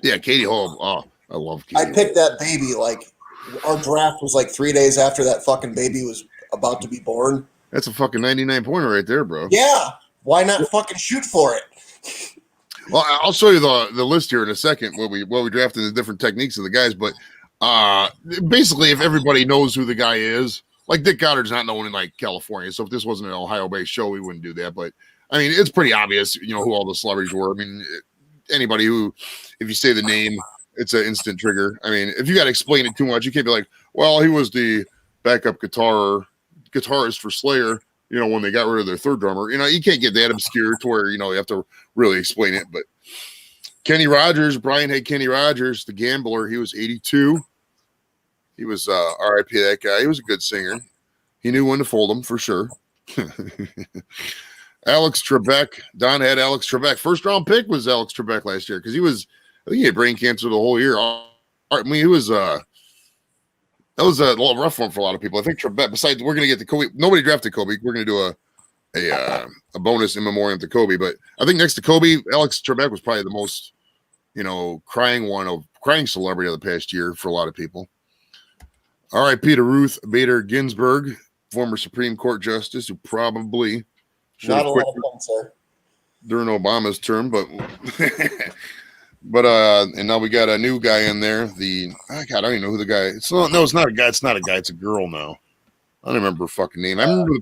S1: Yeah, Katie Holmes. Oh, I love Katie.
S2: I picked that baby like our draft was like 3 days after that fucking baby was about to be born.
S1: That's a fucking 99 pointer right there, bro.
S2: Yeah. Why not fucking shoot for it?
S1: Well, I'll show you the list here in a second where we drafted the different techniques of the guys. But basically, if everybody knows who the guy is, like Dick Goddard's not known in like California. So if this wasn't an Ohio-based show, we wouldn't do that. But I mean, it's pretty obvious, who all the celebrities were. I mean, anybody who, if you say the name, it's an instant trigger. I mean, if you got to explain it too much, you can't be like, well, he was the backup guitarist for Slayer, when they got rid of their third drummer. You can't get that obscure to where, you have to really explain it. But Kenny Rogers, Brian had Kenny Rogers, the gambler. He was 82. He was R.I.P. that guy. He was a good singer. He knew when to fold them for sure. Alex Trebek. Don had Alex Trebek. First round pick was Alex Trebek last year because I think he had brain cancer the whole year. I mean, he was that was a little rough one for a lot of people. I think Trebek. Besides, we're gonna get to Kobe. Nobody drafted Kobe. We're gonna do a bonus in memoriam to Kobe. But I think next to Kobe, Alex Trebek was probably the most crying celebrity of the past year for a lot of people. R.I.P. to Ruth Bader Ginsburg, former Supreme Court justice, who probably
S2: not a lot of fun, sir.
S1: During Obama's term, but and now we got a new guy in there. I don't even know who the guy. It's not a guy. It's not a guy. It's a girl now. I don't remember her fucking name. I remember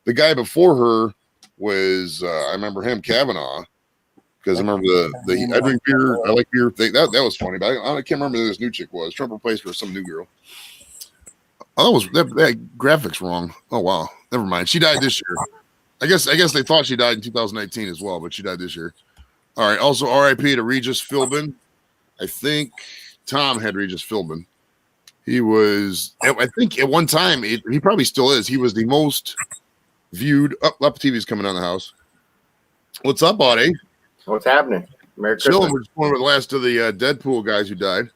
S1: the guy before her was. I remember him, Kavanaugh. because I remember the I drink beer, I like beer thing. That was funny, but I can't remember who this new chick was. Trump replaced her with some new girl. Oh, that graphics wrong. Oh wow, never mind. She died this year. I guess they thought she died in 2019 as well, but she died this year. All right. Also, R.I.P. to Regis Philbin. I think Tom had Regis Philbin. He was, I think, at one time. He probably still is. He was the most viewed. Up TV's coming on the house. What's up, buddy?
S4: What's happening? Merry
S1: Chilling.
S4: Christmas.
S1: We're just going over the last of the Deadpool guys who died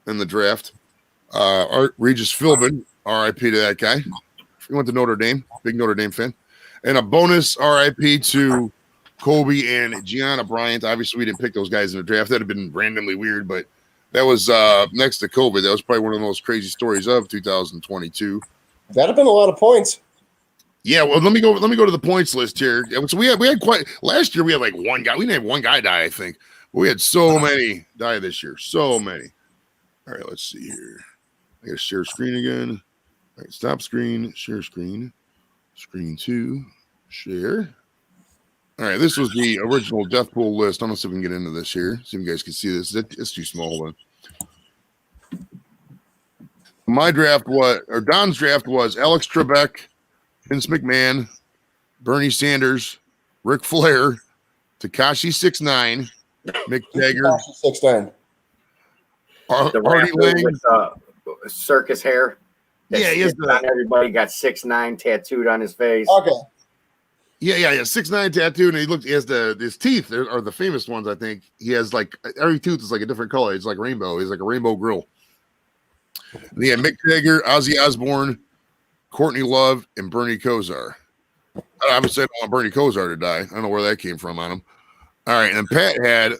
S1: in the draft. Regis Philbin, R.I.P. to that guy. He went to Notre Dame, big Notre Dame fan. And a bonus R.I.P. to Kobe and Gianna Bryant. Obviously, we didn't pick those guys in the draft. That'd have been randomly weird, but that was next to Kobe. That was probably one of the most crazy stories of 2022.
S2: That'd have been a lot of points.
S1: Yeah, well, let me go to the points list here. So we had quite last year. We had like one guy. We didn't have one guy die, I think. But we had so many die this year. So many. All right, let's see here. I got to share screen again. All right, stop screen, share screen, screen 2, share. All right, this was the original death pool list. I'm gonna see if we can get into this here. See if you guys can see this. It's too small. Hold on. My draft Don's draft was Alex Trebek, Vince McMahon, Bernie Sanders, Ric Flair, Tekashi 6ix9ine, Mick Jagger,
S2: 6'9".
S4: The
S1: Artie
S4: rapper
S1: Lang.
S4: with circus hair.
S1: Yeah, he has
S4: Not everybody got 6'9" tattooed on his face.
S2: Okay.
S1: Yeah. 6'9" tattooed, and he has his teeth are the famous ones. I think he has like every tooth is like a different color. It's like rainbow. He's like a rainbow grill. And he had Mick Jagger, Ozzy Osbourne, Courtney Love, and Bernie Kosar. Obviously, I don't want Bernie Kosar to die. I don't know where that came from on him. All right, and Tom had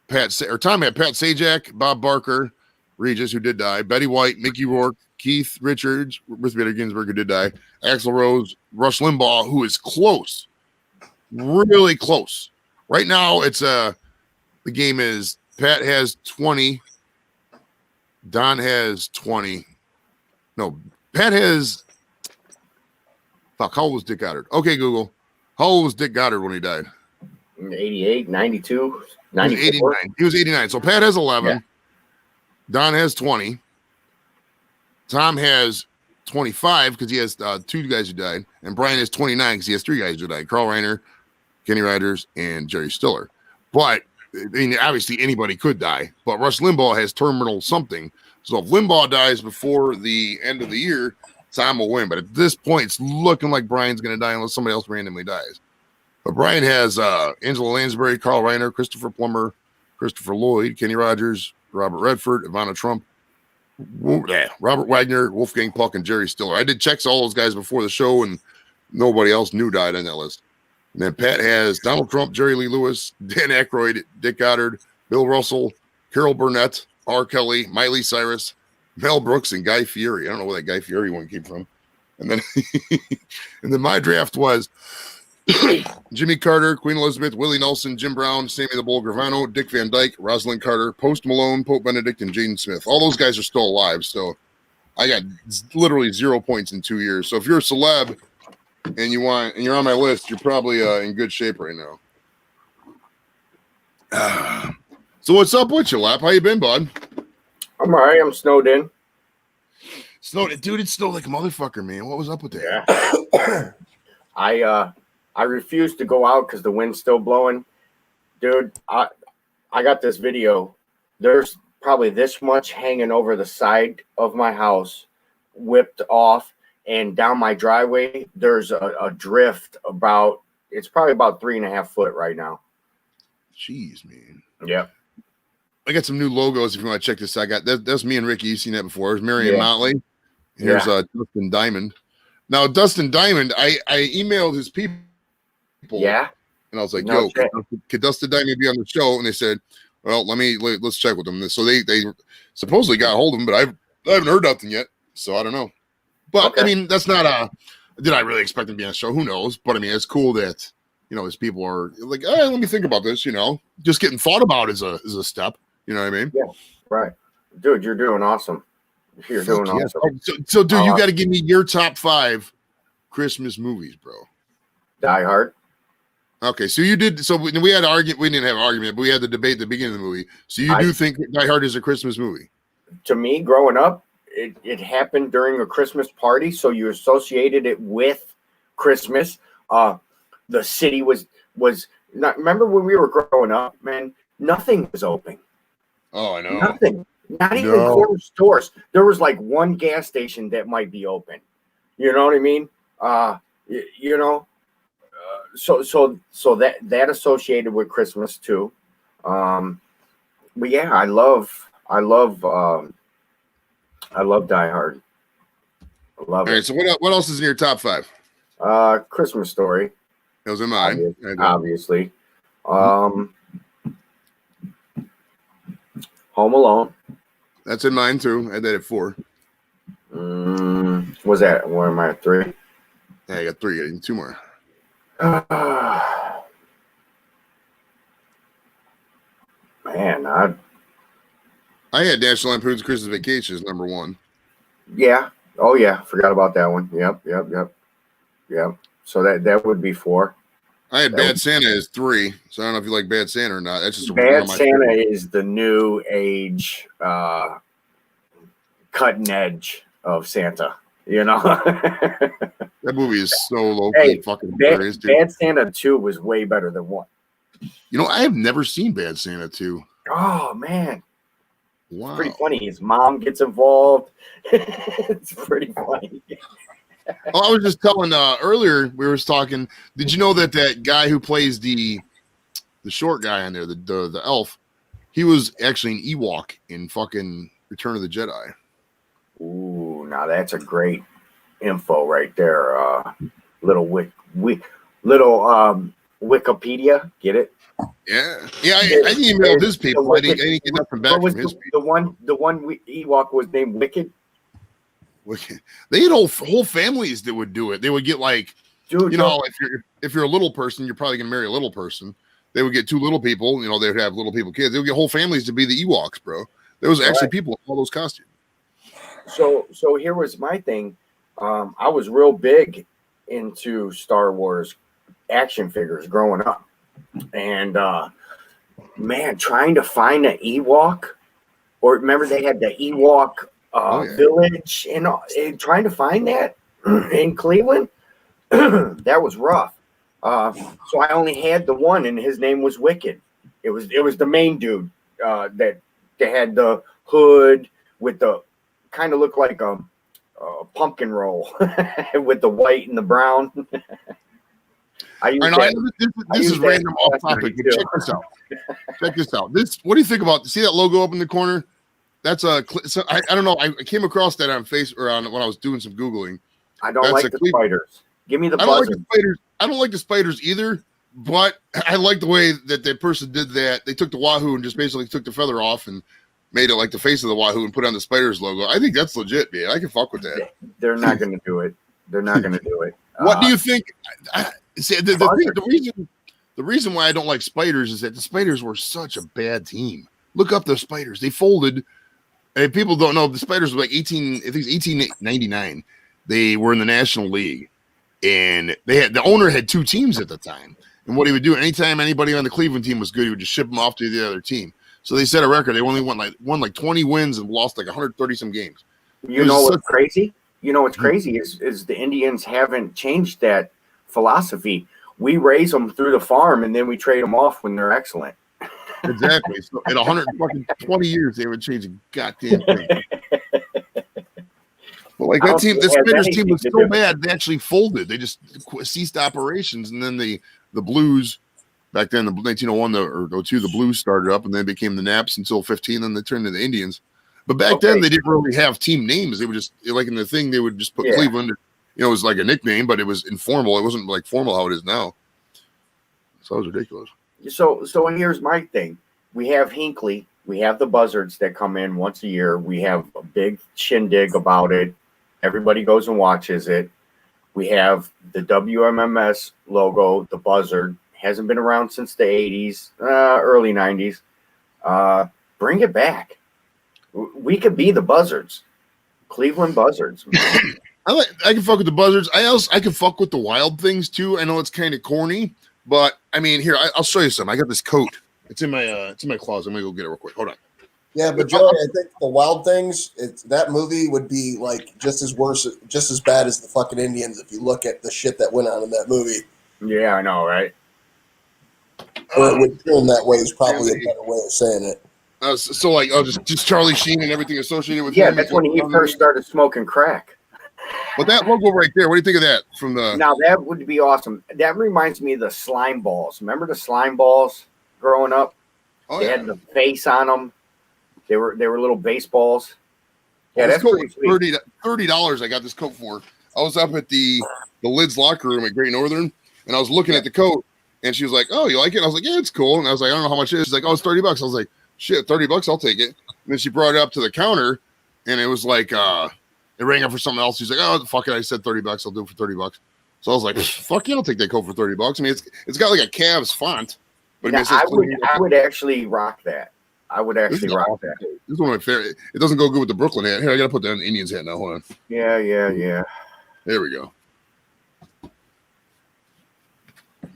S1: Pat Sajak, Bob Barker, Regis, who did die, Betty White, Mickey Rourke, Keith Richards, Ruth Bader Ginsburg, who did die, Axl Rose, Rush Limbaugh, who is close, really close. Right now, the game is Pat has 20, Don has 20. No, Pat has. Fuck, how old was Dick Goddard? Okay, Google. How old was Dick Goddard when he died?
S4: 88, 92, 94.
S1: He was 89. He was 89. So Pat has 11.
S4: Yeah.
S1: Don has 20. Tom has 25 because he has 2 guys who died. And Brian has 29 because he has 3 guys who died. Carl Reiner, Kenny Rogers, and Jerry Stiller. But, I mean, obviously anybody could die. But Rush Limbaugh has terminal something. So if Limbaugh dies before the end of the year, Tom will win. But at this point, it's looking like Brian's going to die unless somebody else randomly dies. But Brian has Angela Lansbury, Carl Reiner, Christopher Plummer, Christopher Lloyd, Kenny Rogers, Robert Redford, Ivana Trump, Robert Wagner, Wolfgang Puck, and Jerry Stiller. I did checks all those guys before the show, and nobody else new died on that list. And then Pat has Donald Trump, Jerry Lee Lewis, Dan Aykroyd, Dick Goddard, Bill Russell, Carol Burnett, R. Kelly, Miley Cyrus, Mel Brooks, and Guy Fieri. I don't know where that Guy Fieri one came from. And then, and then my draft was Jimmy Carter, Queen Elizabeth, Willie Nelson, Jim Brown, Sammy the Bull Gravano, Dick Van Dyke, Rosalind Carter, Post Malone, Pope Benedict, and Jaden Smith. All those guys are still alive. So I got literally 0 points in 2 years. So if you're a celeb and you're on my list, you're probably in good shape right now. So what's up with you, Lap? How you been, bud?
S4: I'm all right. I'm snowed in.
S1: Dude, it snowed like a motherfucker, man. What was up with that?
S4: Yeah. I refuse to go out because the wind's still blowing. Dude, I got this video. There's probably this much hanging over the side of my house, whipped off, and down my driveway, there's a drift it's probably about 3.5 foot right now.
S1: Jeez, man.
S4: Yeah.
S1: I got some new logos if you want to check this out. That's me and Ricky. You've seen that before. There's Marion Motley. Here's Dustin Diamond. Now, Dustin Diamond, I emailed his people.
S4: Yeah.
S1: And I was like, could Dustin Diamond be on the show? And they said, well, let's check with them. So they supposedly got a hold of him, but I haven't heard nothing yet. So I don't know. But I mean, that's not did I really expect him to be on the show? Who knows? But I mean, it's cool that, his people are like, let me think about this, just getting thought about is a step. You know what I mean?
S4: Yeah. Right. Dude, you're doing awesome. You're doing awesome.
S1: So dude, you got to give me your top 5 Christmas movies, bro.
S4: Die Hard.
S1: Okay, so you did. So we had an argument. We didn't have an argument, but we had the debate at the beginning of the movie. So you do think Die Hard is a Christmas movie?
S4: To me, growing up, it happened during a Christmas party, so you associated it with Christmas. The city was not. Remember when we were growing up, man? Nothing was open.
S1: Oh, I know.
S4: Nothing. Not even corner stores. There was like one gas station that might be open. You know what I mean? You know. So that associated with Christmas too. But yeah, I love Die Hard. I love
S1: All right,
S4: it.
S1: so what else is in your top 5?
S4: Christmas Story.
S1: Those are mine.
S4: Obviously. Home Alone.
S1: That's in mine too. I had that at 4.
S4: Was that one of my 3?
S1: Yeah, I got 3. I need 2 more.
S4: Man,
S1: I had National Lampoon's Christmas Vacation as number 1.
S4: yeah. Oh yeah, forgot about that one. Yep. So that would be 4.
S1: I had Bad Santa as 3. So I don't know if you like Bad Santa or not. That's just
S4: Bad Santa is the new age cutting edge of Santa. You know,
S1: that movie is so low-key fucking hilarious, dude.
S4: Bad Santa 2 was way better than 1.
S1: You know, I have never seen Bad Santa 2.
S4: Oh man,
S1: Wow,
S4: it's pretty funny. His mom gets involved. It's pretty funny.
S1: Oh, I was just telling earlier we were talking. Did you know that guy who plays the short guy on there, the elf, he was actually an Ewok in fucking Return of the Jedi.
S4: Ooh, now that's a great info right there. Little Wikipedia, get it?
S1: Yeah. I emailed his people. I didn't get nothing back from his people.
S4: The one Ewok was named Wicked.
S1: They had whole families that would do it. They would get like, dude, you know, if you're a little person, you're probably gonna marry a little person. They would get 2 little people. You know, they would have little people kids. They would get whole families to be the Ewoks, bro. There was actually people in all those costumes.
S4: So here was my thing. I was real big into Star Wars action figures growing up, and man, trying to find an Ewok, or remember they had the Ewok village, and trying to find that in Cleveland, that was rough. So I only had the one, and his name was Wicked. It was the main dude that had the hood with the kind of looked like a pumpkin roll with the white and the brown.
S1: This is random off topic. Check this out. Check this out. What do you think about? See that logo up in the corner? That's I don't know. I came across that on Facebook or when I was doing some Googling.
S4: I don't like the spiders. Give me the buzzard.
S1: I don't like the spiders. I don't like the spiders either. But I like the way that person did that. They took the Wahoo and just basically took the feather off and made it like the face of the Wahoo and put on the spiders logo. I think that's legit, man. I can fuck with that.
S4: They're not going to do it. They're not going to do it.
S1: What do you think? The reason why I don't like spiders is that the spiders were such a bad team. Look up the spiders. They folded. And people don't know the spiders were like 1899. They were in the National League, and the owner had 2 teams at the time. And what he would do anytime anybody on the Cleveland team was good, he would just ship them off to the other team. So they set a record. They only won like 20 wins and lost like 130 some games.
S4: You know what's crazy? You know what's crazy is the Indians haven't changed that philosophy. We raise them through the farm and then we trade them off when they're excellent.
S1: Exactly. So in 120 years, they would change a goddamn thing. But like that team, the Spiders team was so bad they actually folded. They just ceased operations, and then the Blues. Back then, the 1901 or 02, the Blues started up, and then became the Naps until 15. Then they turned to the Indians. But back then, they didn't really have team names. They would just like in the thing they would just put Cleveland. You know, it was like a nickname, but it was informal. It wasn't like formal how it is now. So it was ridiculous.
S4: So here's my thing: we have Hinckley, we have the Buzzards that come in once a year. We have a big shindig about it. Everybody goes and watches it. We have the WMMS logo, the Buzzard. Hasn't been around since the 80s, early 90s. Bring it back. We could be the Buzzards. Cleveland Buzzards.
S1: I can fuck with the Buzzards. I can fuck with the Wild Things too. I know it's kind of corny, but I mean, here I'll show you some. I got this coat. It's in my closet. I'm gonna go get it real quick. Hold on.
S2: Yeah, but Joey, I think the Wild Things, that movie would be like just as bad as the fucking Indians if you look at the shit that went on in that movie.
S4: Yeah, I know, right?
S2: Or it would turn that way is probably a better way of saying it.
S1: So like, just Charlie Sheen and everything associated with
S4: Yeah,
S1: him.
S4: that's when he first started smoking crack.
S1: But that logo right there, what do you think of that? From the
S4: Now that would be awesome. That reminds me of the slime balls. Remember the slime balls growing up?
S1: oh
S4: They
S1: yeah,
S4: had the face on them. They were little baseballs. Yeah,
S1: this
S4: that's
S1: coat
S4: pretty
S1: was
S4: sweet.
S1: $30. I got this coat for. I was up at the Lids locker room at Great Northern, and I was looking at the coat, and she was like, "Oh, you like it?" I was like, "Yeah, it's cool." And I was like, "I don't know how much it is." She's like, "Oh, it's $30." I was like, "Shit, $30, I'll take it." And then she brought it up to the counter, and it was like, it rang up for something else. She's like, "Oh, fuck it, I said $30. I'll do it for $30." So I was like, "Fuck yeah, I'll take that coat for $30." I mean, it's got like a Cavs font, but
S4: Now,
S1: it says
S4: I would actually rock that. I would
S1: This
S4: actually
S1: is
S4: rock
S1: awesome.
S4: that.
S1: This is one of my favorite. It doesn't go good with the Brooklyn hat. Here, I gotta put that on the Indians hat now. Hold on.
S4: Yeah.
S1: There we go.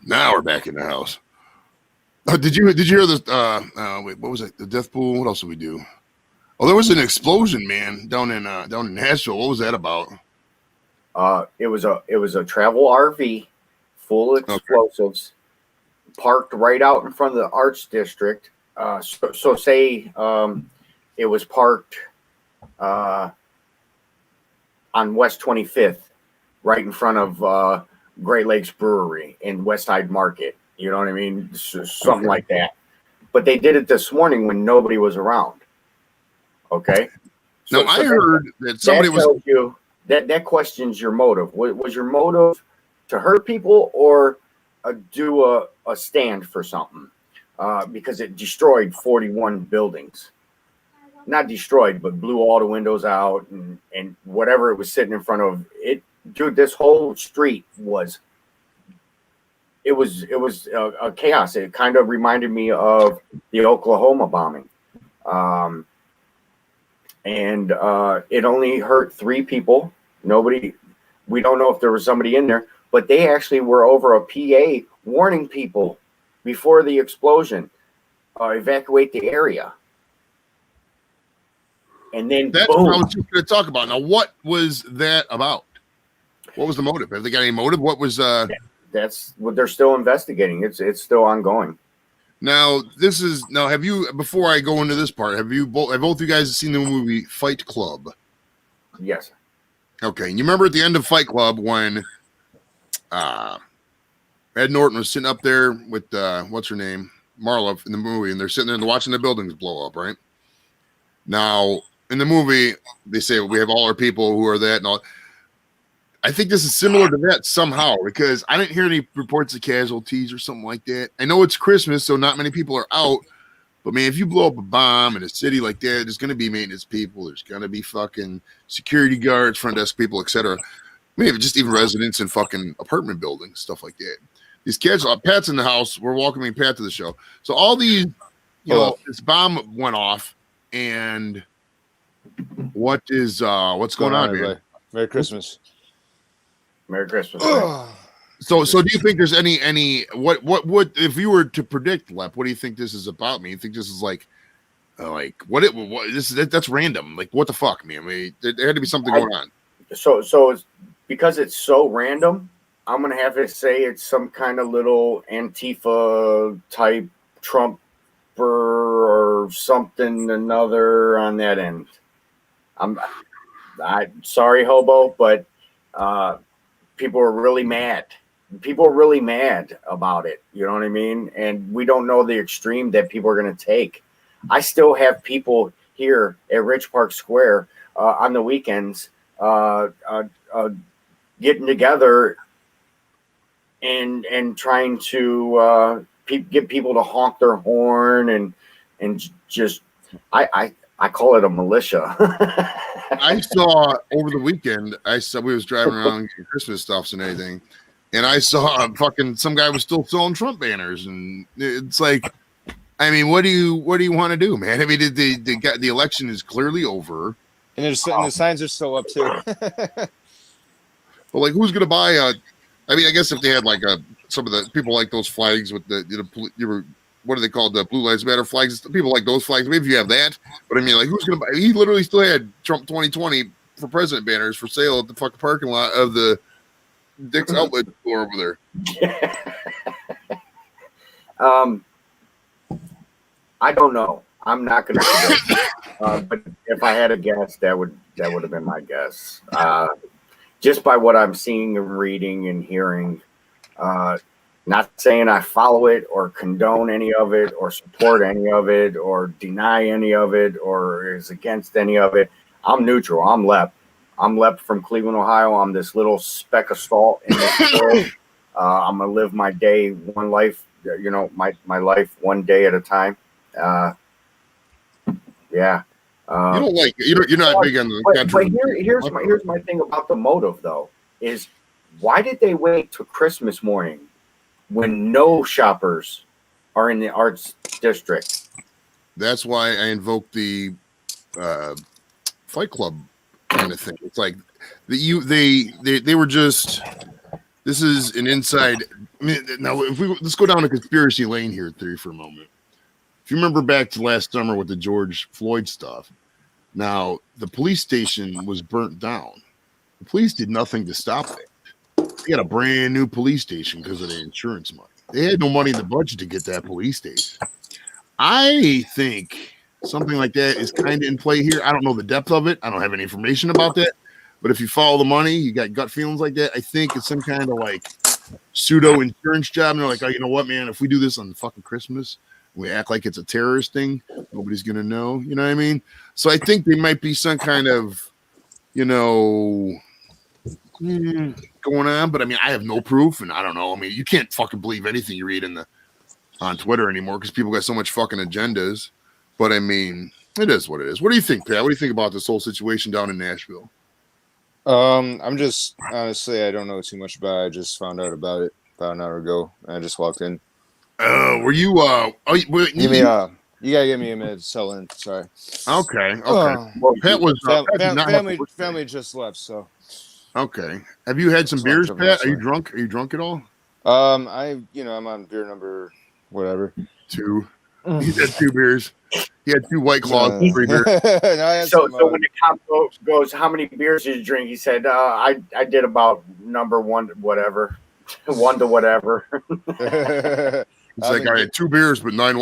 S1: Now we're back in the house. Did you hear this? Wait, what was it? The death pool. What else did we do? Oh, there was an explosion, man, down in Nashville. What was that about?
S4: It was a travel RV full of explosives, parked right out in front of the Arts District. So say it was parked on West 25th, right in front of Great Lakes Brewery in West Side Market. You know what I mean? Something like that. But they did it this morning when nobody was around. Okay.
S1: Now I heard that somebody was.
S4: Tells you that questions your motive. Was your motive to hurt people or do a stand for something? Because it destroyed 41 buildings. Not destroyed, but blew all the windows out and whatever it was sitting in front of it. Dude, this whole street was a chaos. It kind of reminded me of the Oklahoma bombing. And it only hurt 3 people. We don't know if there was somebody in there, but they actually were over a PA warning people before the explosion, evacuate the area. And then
S1: That's
S4: boom.
S1: what I was just going to talk about. Now, what was that about? What was the motive? Have they got any motive? What was?
S4: That's what they're still investigating. It's still ongoing.
S1: Now, have you? Before I go into this part, have both of you guys seen the movie Fight Club?
S4: Yes.
S1: Okay, and you remember at the end of Fight Club when Ed Norton was sitting up there with what's her name, Marla in the movie, and they're sitting there and watching the buildings blow up, right? Now, in the movie, they say we have all our people who are that and all. I think this is similar to that somehow because I didn't hear any reports of casualties or something like that. I know it's Christmas, so not many people are out. But man, if you blow up a bomb in a city like that, there's going to be maintenance people. There's going to be fucking security guards, front desk people, etc. Maybe just even residents in fucking apartment buildings, stuff like that. These kids, Pat's in the house. We're welcoming Pat to the show. So all these, this bomb went off, and what's going on, man?
S5: Merry Christmas.
S4: Merry Christmas.
S1: So do you think there's any what if you were to predict, Lep, what do you think this is about? Me, you think this is like that's random? Like what the fuck, man? I mean, there had to be something going on.
S4: So it's because it's so random. I'm gonna have to say it's some kind of little Antifa type Trumper or something another on that end. I'm sorry, hobo, but people are really mad. People are really mad about it. You know what I mean? And we don't know the extreme that people are going to take. I still have people here at Rich Park Square on the weekends getting together and trying to get people to honk their horn and just I call it a militia.
S1: I saw over the weekend. We was driving around getting Christmas stuffs and everything, and I saw some guy was still selling Trump banners, and it's like, I mean, what do you want to do, man? I mean, the election is clearly over,
S5: and the signs are still up too.
S1: But like, who's gonna buy I mean, I guess if they had like a some of the people like those flags with what are they called? The Blue Lives Matter flags. People like those flags. Maybe you have that, but I mean, like, who's gonna buy? He literally still had Trump 2020 for president banners for sale at the fucking parking lot of the Dick's Outlet store over there.
S4: I don't know. I'm not going to. But if I had a guess, that would have been my guess. Just by what I'm seeing and reading and hearing. Not saying I follow it or condone any of it or support any of it or deny any of it or is against any of it. I'm neutral. I'm left. I'm left from Cleveland, Ohio. I'm this little speck of salt in this world. I'm gonna live my day, one life. My life one day at a time. Yeah.
S1: You don't like you're not big on the country.
S4: But here's my thing about the motive though is why did they wait till Christmas morning when no shoppers are in the arts district?
S1: That's why I invoked the Fight Club kind of thing. It's like they were just. This is an inside. I mean, now let's go down a conspiracy lane here, theory for a moment. If you remember back to last summer with the George Floyd stuff, now the police station was burnt down. The police did nothing to stop it. They got a brand new police station because of the insurance money. They had no money in the budget to get that police station. I think something like that is kind of in play here. I don't know the depth of it. I don't have any information about that. But if you follow the money, you got gut feelings like that. I think it's some kind of like pseudo insurance job. And they're like, oh, you know what, man? If we do this on fucking Christmas, we act like it's a terrorist thing, nobody's gonna know. You know what I mean? So I think there might be some kind of, going on. But I mean, I have no proof, and I don't know. I mean, you can't fucking believe anything you read on Twitter anymore because people got so much fucking agendas. But I mean, it is what it is. What do you think, Pat? What do you think about this whole situation down in Nashville?
S5: I'm just honestly, I don't know too much about it. I just found out about it about an hour ago. I just walked in.
S1: Were you?
S5: You gotta give me a minute to sell in. Sorry.
S1: Okay. Well, Pat was
S5: family just left. So.
S1: Okay. Have you had some beers, Pat? Are you drunk? Are you drunk at all?
S5: I'm on beer number whatever.
S1: 2. He had 2 beers. He had 2 White Claws, 3 beers.
S4: So when the cop goes, how many beers did you drink? He said, I did about number 1, whatever. 1 to whatever.
S1: It's like I had 2 beers, but 9.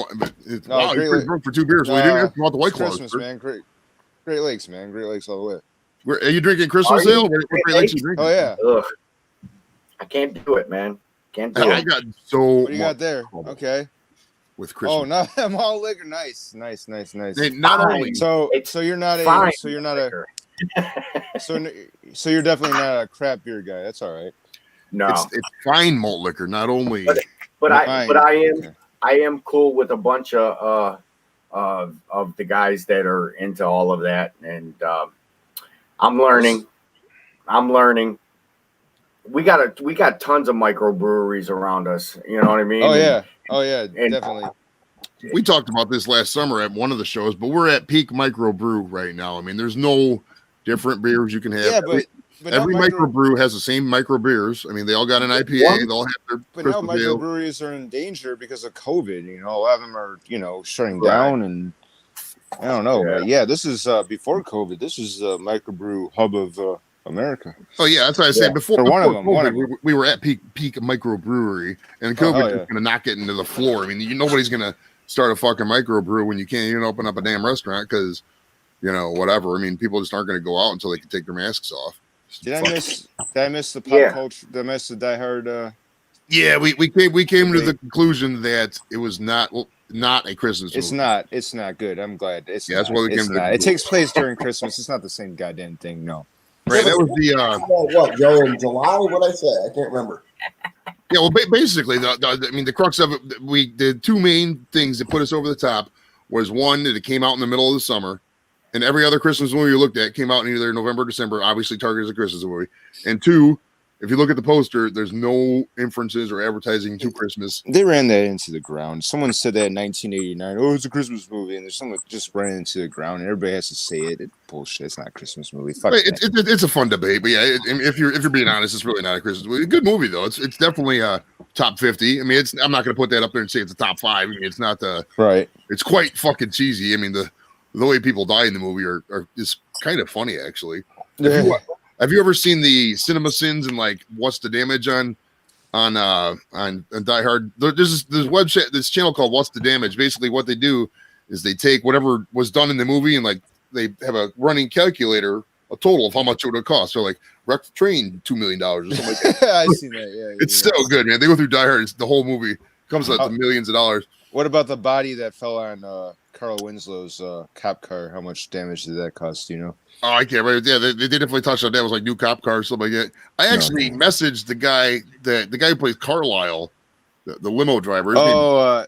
S1: Wow, you're pretty drunk for 2 beers. Well, you didn't ask about the White Claws.
S5: Christmas, man. Great Lakes, man. Great Lakes all the way.
S1: Are you drinking Christmas ale? What Great Lakes are you drinking?
S5: Oh yeah.
S4: Ugh. I can't do it, man. Can't do it.
S1: I got so.
S5: What do you got there? Okay.
S1: With Christmas.
S5: Oh no, I'm all liquor. Nice.
S1: Hey, not only
S5: so you're not
S4: fine.
S5: So you're definitely not a crap beer guy. That's all right.
S4: No,
S1: it's fine malt liquor, not only.
S4: But I am cool with a bunch of the guys that are into all of that, and I'm learning. We got tons of microbreweries around us. You know what I mean?
S5: Oh yeah, definitely.
S1: We talked about this last summer at one of the shows, but we're at peak microbrew right now. I mean, there's no different beers you can have.
S5: Yeah, but
S1: every microbrew has the same micro beers. I mean, they all got an IPA. They all have their.
S5: But now microbreweries are in danger because of COVID. You know, a lot of them are shutting down, and I don't know.
S4: Yeah.
S5: But yeah, this is before COVID. This is the microbrew hub of America.
S1: Oh yeah, that's what I said before.
S5: One of them.
S1: We were at peak microbrewery, and COVID is going to knock it into the floor. I mean, nobody's going to start a fucking microbrew when you can't even open up a damn restaurant because whatever. I mean, people just aren't going to go out until they can take their masks off.
S5: Did I miss the pop culture? Did I miss the diehard?
S1: Yeah, we came to the conclusion that it was not a Christmas movie.
S5: It's not good. I'm glad.
S1: That's why we came to the
S5: It takes place during Christmas. It's not the same goddamn thing. No.
S1: Right, that was the
S2: what, Joe, in July? What I say? I can't remember.
S1: Yeah, well, basically, the crux of it, the 2 main things that put us over the top was, one, that it came out in the middle of the summer, and every other Christmas movie you looked at came out in either November or December, obviously targeted as a Christmas movie. And 2, if you look at the poster, there's no inferences or advertising to Christmas.
S5: They ran that into the ground. Someone said that in 1989. Oh, it's a Christmas movie, and there's someone just ran into the ground, and everybody has to say it. It's bullshit. It's not a Christmas movie. Fuck
S1: it's a fun debate, but yeah, if you're being honest, it's really not a Christmas movie. A good movie though. It's definitely top 50. I mean, I'm not going to put that up there and say it's a top 5. I mean, it's not the
S5: Right.
S1: It's quite fucking cheesy. I mean, the way people die in the movie is kind of funny, actually. Have you ever seen the Cinema Sins and like What's the Damage on Die Hard? There's this website, this channel called What's the Damage. Basically, what they do is they take whatever was done in the movie and like they have a running calculator, a total of how much it would cost. So like wreck the train, $2 million or something like that.
S5: I see that. Yeah,
S1: It's so good, man. They go through Die Hard. The whole movie comes out to millions of dollars.
S5: What about the body that fell on Carl Winslow's cop car? How much damage did that cost? You know?
S1: Oh, I can't remember. Yeah, they definitely touched on that. It was like new cop car or something like that. I actually messaged the guy who plays Carlisle, the limo driver.
S5: No,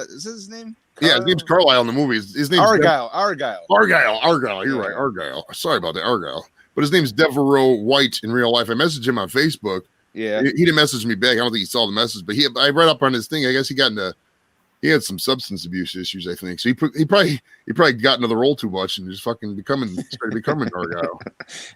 S5: is that his name?
S1: Yeah, his name's Carlisle in the movie. His name's
S5: Argyle.
S1: Argyle. You're right, Argyle. Sorry about that, Argyle. But his name's devle White in real life. I messaged him on Facebook.
S5: Yeah,
S1: he didn't message me back. I don't think he saw the message, but I read up on his thing. I guess he had some substance abuse issues, I think. So he probably got into the role too much and just fucking started becoming Argyle.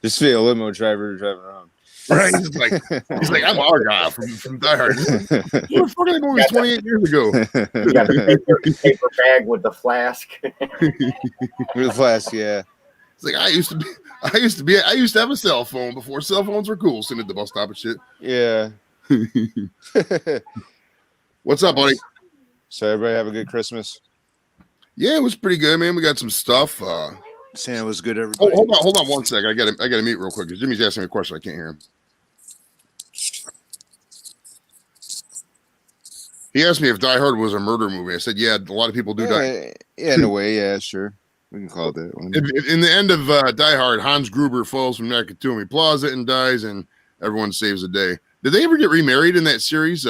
S5: Just be a limo driver driving around.
S1: Right? He's like I'm Argyle from Die Hard. What the fuck are the movies 28 years ago?
S4: You got the paper bag with the flask.
S5: With the flask, yeah.
S1: It's like I used to have a cell phone before cell phones were cool, sitting at the bus stop and shit.
S5: Yeah.
S1: What's up, buddy?
S5: So everybody have a good Christmas.
S1: Yeah, it was pretty good, man. We got some stuff.
S5: Santa was good, everybody.
S1: Hold on 1 second. I got to mute real quick because Jimmy's asking me a question. I can't hear him. He asked me if Die Hard was a murder movie. I said, yeah, a lot of people do die.
S5: Yeah, in a way, yeah, sure. We can call it that one.
S1: In the end of Die Hard, Hans Gruber falls from Nakatomi Plaza and dies, and everyone saves the day. Did they ever get remarried in that series?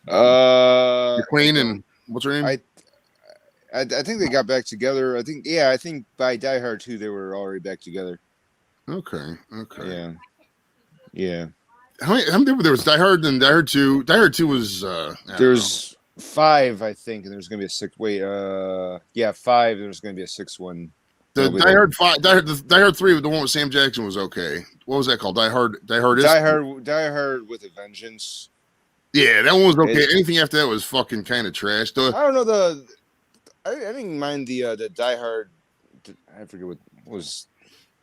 S1: McQueen and what's her name?
S5: I think they got back together. I think by Die Hard 2 they were already back together.
S1: Okay.
S5: Yeah.
S1: How many there was Die Hard and Die Hard 2? Die Hard 2 was
S5: there's 5, I think, and there's gonna be a 6. Wait, 5. There's gonna be a 6th one.
S1: The Die Hard 5, Die Hard 3, the one with Sam Jackson was okay. What was that called? Die Hard with a Vengeance. Yeah, that one was okay. Anything after that was fucking kind of trash.
S5: I don't know I didn't mind the Die Hard. I forget what was.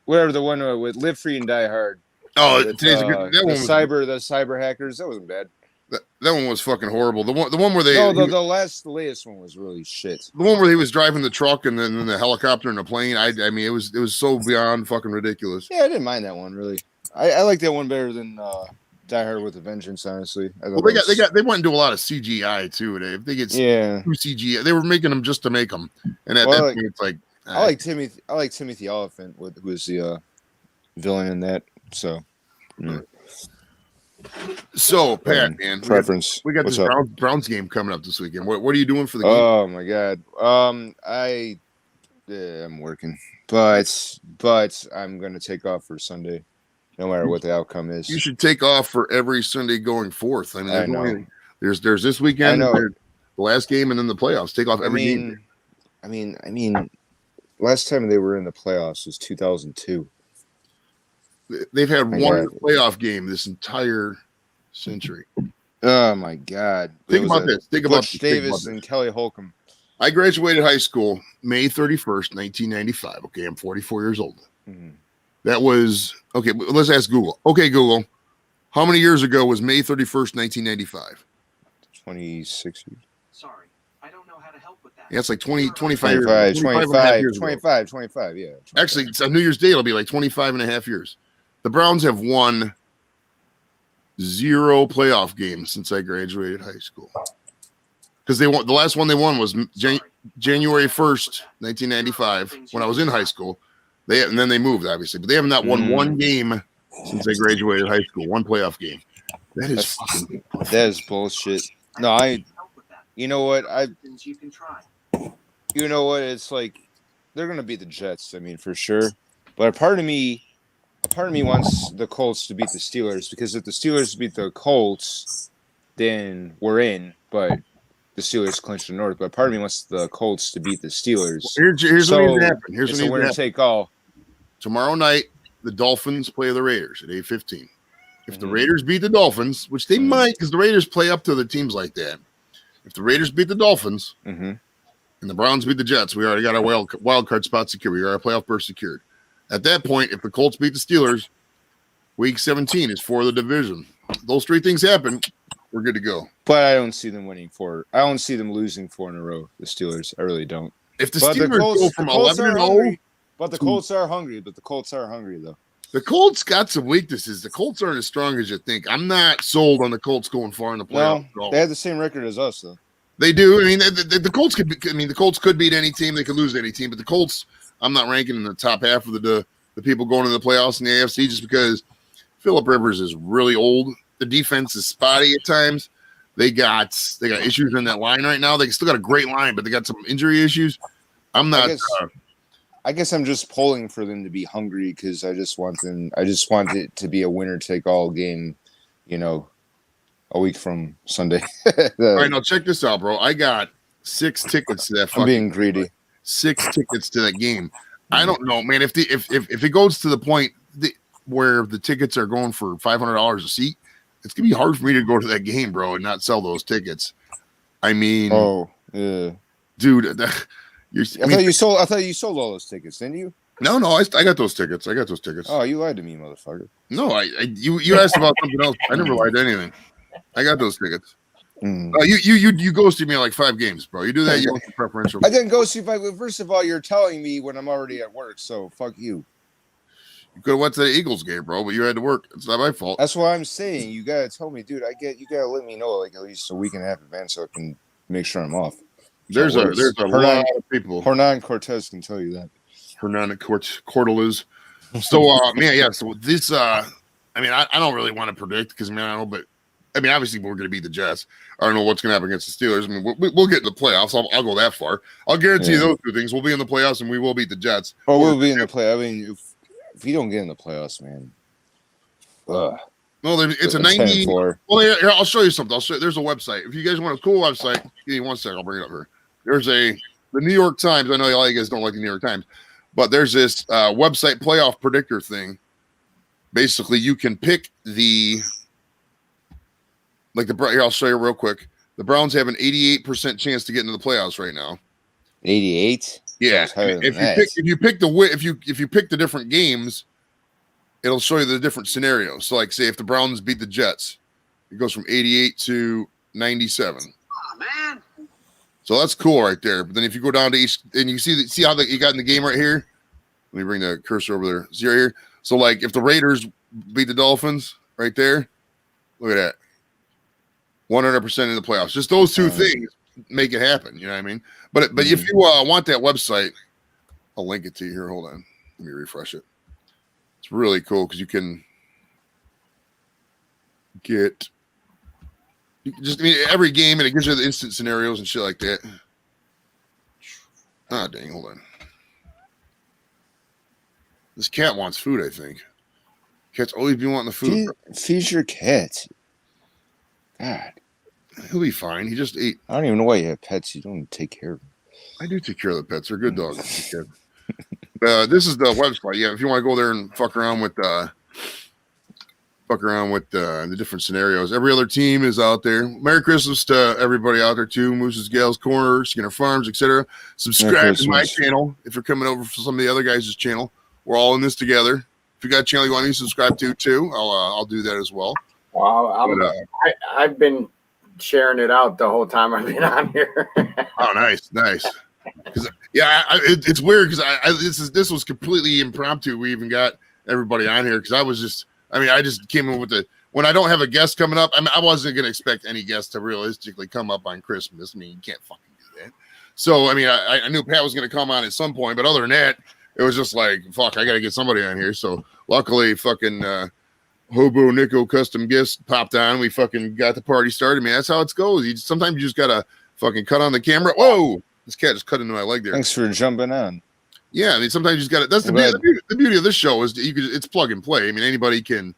S5: Whatever the one with Live Free and Die Hard.
S1: Oh,
S5: the cyber hackers. That wasn't bad.
S1: That one was fucking horrible. The one where they
S5: the latest one was really shit.
S1: The one where he was driving the truck and then the helicopter and the plane. I mean it was so beyond fucking ridiculous.
S5: Yeah, I didn't mind that one really. I like that one better than Die Hard with a Vengeance. Honestly,
S1: well, they went into a lot of CGI too. They get too CGI. They were making them just to make them, and at that point it's like
S5: I like Timothy Oliphant who is the villain in that. So. Mm.
S1: So Pat, man,
S5: preference.
S1: We got this Browns game coming up this weekend. What are you doing for the game?
S5: Oh my god. I'm working, but I'm gonna take off for Sunday, no matter what the outcome is.
S1: You should take off for every Sunday going forth. I mean, there's this weekend, the last game, and then the playoffs. Take off every game.
S5: I mean, last time they were in the playoffs was 2002.
S1: They've had one playoff game this entire century.
S5: Oh my god!
S1: Think about this.
S5: Butch Davis and Kelly Holcomb.
S1: I graduated high school May 31st, 1995. Okay, I'm 44 years old.
S5: Mm-hmm.
S1: That was okay. Let's ask Google. Okay, Google, how many years ago was May 31st, 1995?
S5: 26 years.
S3: Sorry, I don't know how to help with that.
S1: Yeah, it's like 25
S5: 25, yeah. 25.
S1: Actually, it's on New Year's Day, it'll be like 25 and a half years. The Browns have won 0 playoff games since I graduated high school. Because the last one they won was January 1st, 1995, when I was in high school. And then they moved, obviously. But they have not won one game since they graduated high school. One playoff game. That is
S5: bullshit. No, you know what? You know what? It's like they're gonna beat the Jets. I mean, for sure. But a part of me wants the Colts to beat the Steelers, because if the Steelers beat the Colts, then we're in. But the Steelers clinch the North. But part of me wants the Colts to beat the Steelers.
S1: Here's what needs to happen. Here's
S5: what needs to happen. Take all.
S1: Tomorrow night, the Dolphins play the Raiders at 8:15. if the Raiders beat the Dolphins, which they might, because the Raiders play up to the teams like that. If the Raiders beat the Dolphins and the Browns beat the Jets, we already got our wild card spot secured. We got our playoff berth secured. At that point, if the Colts beat the Steelers, Week 17 is for the division. Those three things happen, we're good to go.
S5: But I don't see them I don't see them losing 4 in a row. The Steelers, I really don't.
S1: If the Steelers go from 11-0,
S5: but the Colts are hungry. But the Colts are hungry though.
S1: The Colts got some weaknesses. The Colts aren't as strong as you think. I'm not sold on the Colts going far in the playoffs.
S5: No, they have the same record as us, though.
S1: They do. I mean, the Colts could. The Colts could beat any team. They could lose any team. But the Colts, I'm not ranking in the top half of the people going to the playoffs in the AFC just because Phillip Rivers is really old. The defense is spotty at times. They got issues in that line right now. They still got a great line, but they got some injury issues. I'm not.
S5: I guess I'm just pulling for them to be hungry because I just want it to be a winner take all game, a week from Sunday.
S1: All right, now check this out, bro. I got 6 tickets to that.
S5: I'm being greedy.
S1: 6 tickets to that game. I don't know, man. If it goes to the point where the tickets are going for $500 a seat, it's gonna be hard for me to go to that game, bro, and not sell those tickets. I mean, dude. I thought you sold all those tickets, didn't you? No, I got those tickets.
S5: Oh, you lied to me, motherfucker.
S1: No, you asked about something else. I never lied to anything. I got those tickets. You ghosted me like 5 games, bro. You do that, you don't preferential.
S5: I didn't ghost you. First of all, you're telling me when I'm already at work, so fuck you.
S1: You could have went to the Eagles game, bro, but you had to work. It's not my fault.
S5: That's what I'm saying. You gotta tell me, dude. You gotta let me know like at least a week and a half in advance so I can make sure I'm off.
S1: There's a lot of people.
S5: Hernan Cortez can tell you that.
S1: Hernan Cortez. So, so this, I don't really want to predict because, I don't know, but, obviously we're going to beat the Jets. I don't know what's going to happen against the Steelers. We'll get in the playoffs. I'll go that far. I'll guarantee you those 2 things. We'll be in the playoffs and we will beat the Jets.
S5: Oh, we'll be in the playoffs. If you don't get in the playoffs, man.
S1: No, it's a 90. Well, here, I'll show you something. There's a website. If you guys want a cool website, give me 1 second. I'll bring it up here. There's the New York Times. I know all you guys don't like the New York Times, but there's this website playoff predictor thing. Basically, you can pick here, I'll show you real quick. The Browns have an 88% chance to get into the playoffs right now.
S5: 88?
S1: Yeah. If you pick the different games, it'll show you the different scenarios. So, like, say if the Browns beat the Jets, it goes from 88 to 97.
S3: Oh, man.
S1: So that's cool right there. But then if you go down to each, and you see how you got in the game right here. Let me bring the cursor over there. See right here. So like if the Raiders beat the Dolphins right there, look at that. 100% in the playoffs. Just those 2 things make it happen. You know what I mean? But if you want that website, I'll link it to you here. Hold on. Let me refresh it. It's really cool because you can get. Every game, and it gives you the instant scenarios and shit like that. Ah, dang, hold on. This cat wants food, I think. Cat's always been wanting the food.
S5: Feed your cat. God.
S1: He'll be fine. He just ate.
S5: I don't even know why you have pets. You don't take care of them.
S1: I do take care of the pets. They're good dogs. This is the website. Yeah, if you want to go there and fuck around with the different scenarios. Every other team is out there. Merry Christmas to everybody out there too. Moose's Gals Corner, Skinner Farms, etc. Subscribe to my channel if you're coming over for some of the other guys' channel. We're all in this together. If you got a channel you want me to subscribe to too, I'll do that as well.
S4: Well, I've been sharing it out the whole time I've been on here.
S1: Oh, nice. It's weird because this was completely impromptu. We even got everybody on here because I just came in with when I don't have a guest coming up. I wasn't going to expect any guest to realistically come up on Christmas. You can't fucking do that. So, I knew Pat was going to come on at some point, but other than that, it was just like, fuck, I got to get somebody on here. So, luckily, fucking Hobo Nico Custom Gifts popped on. We fucking got the party started, man. That's how it goes. Sometimes you just got to fucking cut on the camera. Whoa! This cat just cut into my leg there.
S5: Thanks for jumping on.
S1: Yeah, sometimes you just got to. That's the beauty of this show is it's plug and play. Anybody can,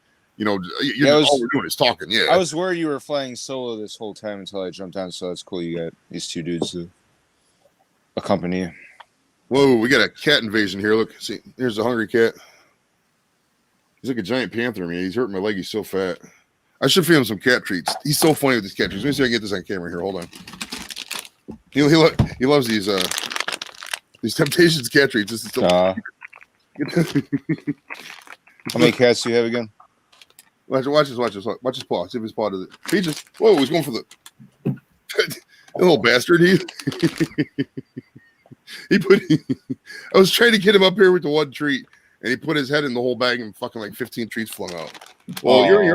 S1: all we're doing is talking. Yeah.
S5: I was worried you were flying solo this whole time until I jumped on, so that's cool. You got these 2 dudes to accompany you.
S1: Whoa, we got a cat invasion here. Look, see, here's a hungry cat. He's like a giant panther, man. He's hurting my leg. He's so fat. I should feed him some cat treats. He's so funny with these cat treats. Let me see if I can get this on camera here. Hold on. He loves these Temptations cat treats. This is so
S5: How many cats do you have again?
S1: Watch his paw. See if his paw does it. He just he's going for the little bastard. I was trying to get him up here with the one treat, and he put his head in the whole bag and fucking like 15 treats flung out. Well, you're in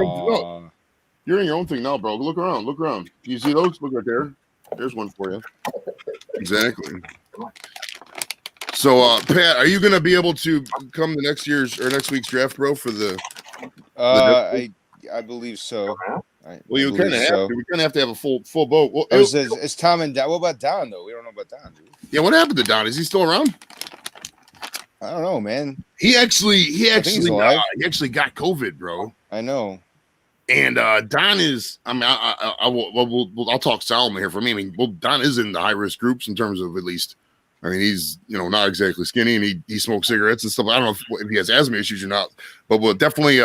S1: your own thing now, bro. Look around. Do you see those? Look right there. There's one for you. Exactly. So, Pat, are you going to be able to come to next week's draft, bro, for the
S5: I believe so.
S1: Well, you kind of have to. We're going to have a full boat. Well,
S5: it's Tom and Don. What about Don, though? We don't know about Don, dude.
S1: Yeah, what happened to Don? Is he still around?
S5: I don't know, man.
S1: He actually got COVID, bro.
S5: I know.
S1: And Don is. I mean, I'll talk Solomon here for me. I mean, Don is in the high risk groups in terms of at least. I mean, he's not exactly skinny, and he smokes cigarettes and stuff. I don't know if he has asthma issues or not, but we'll definitely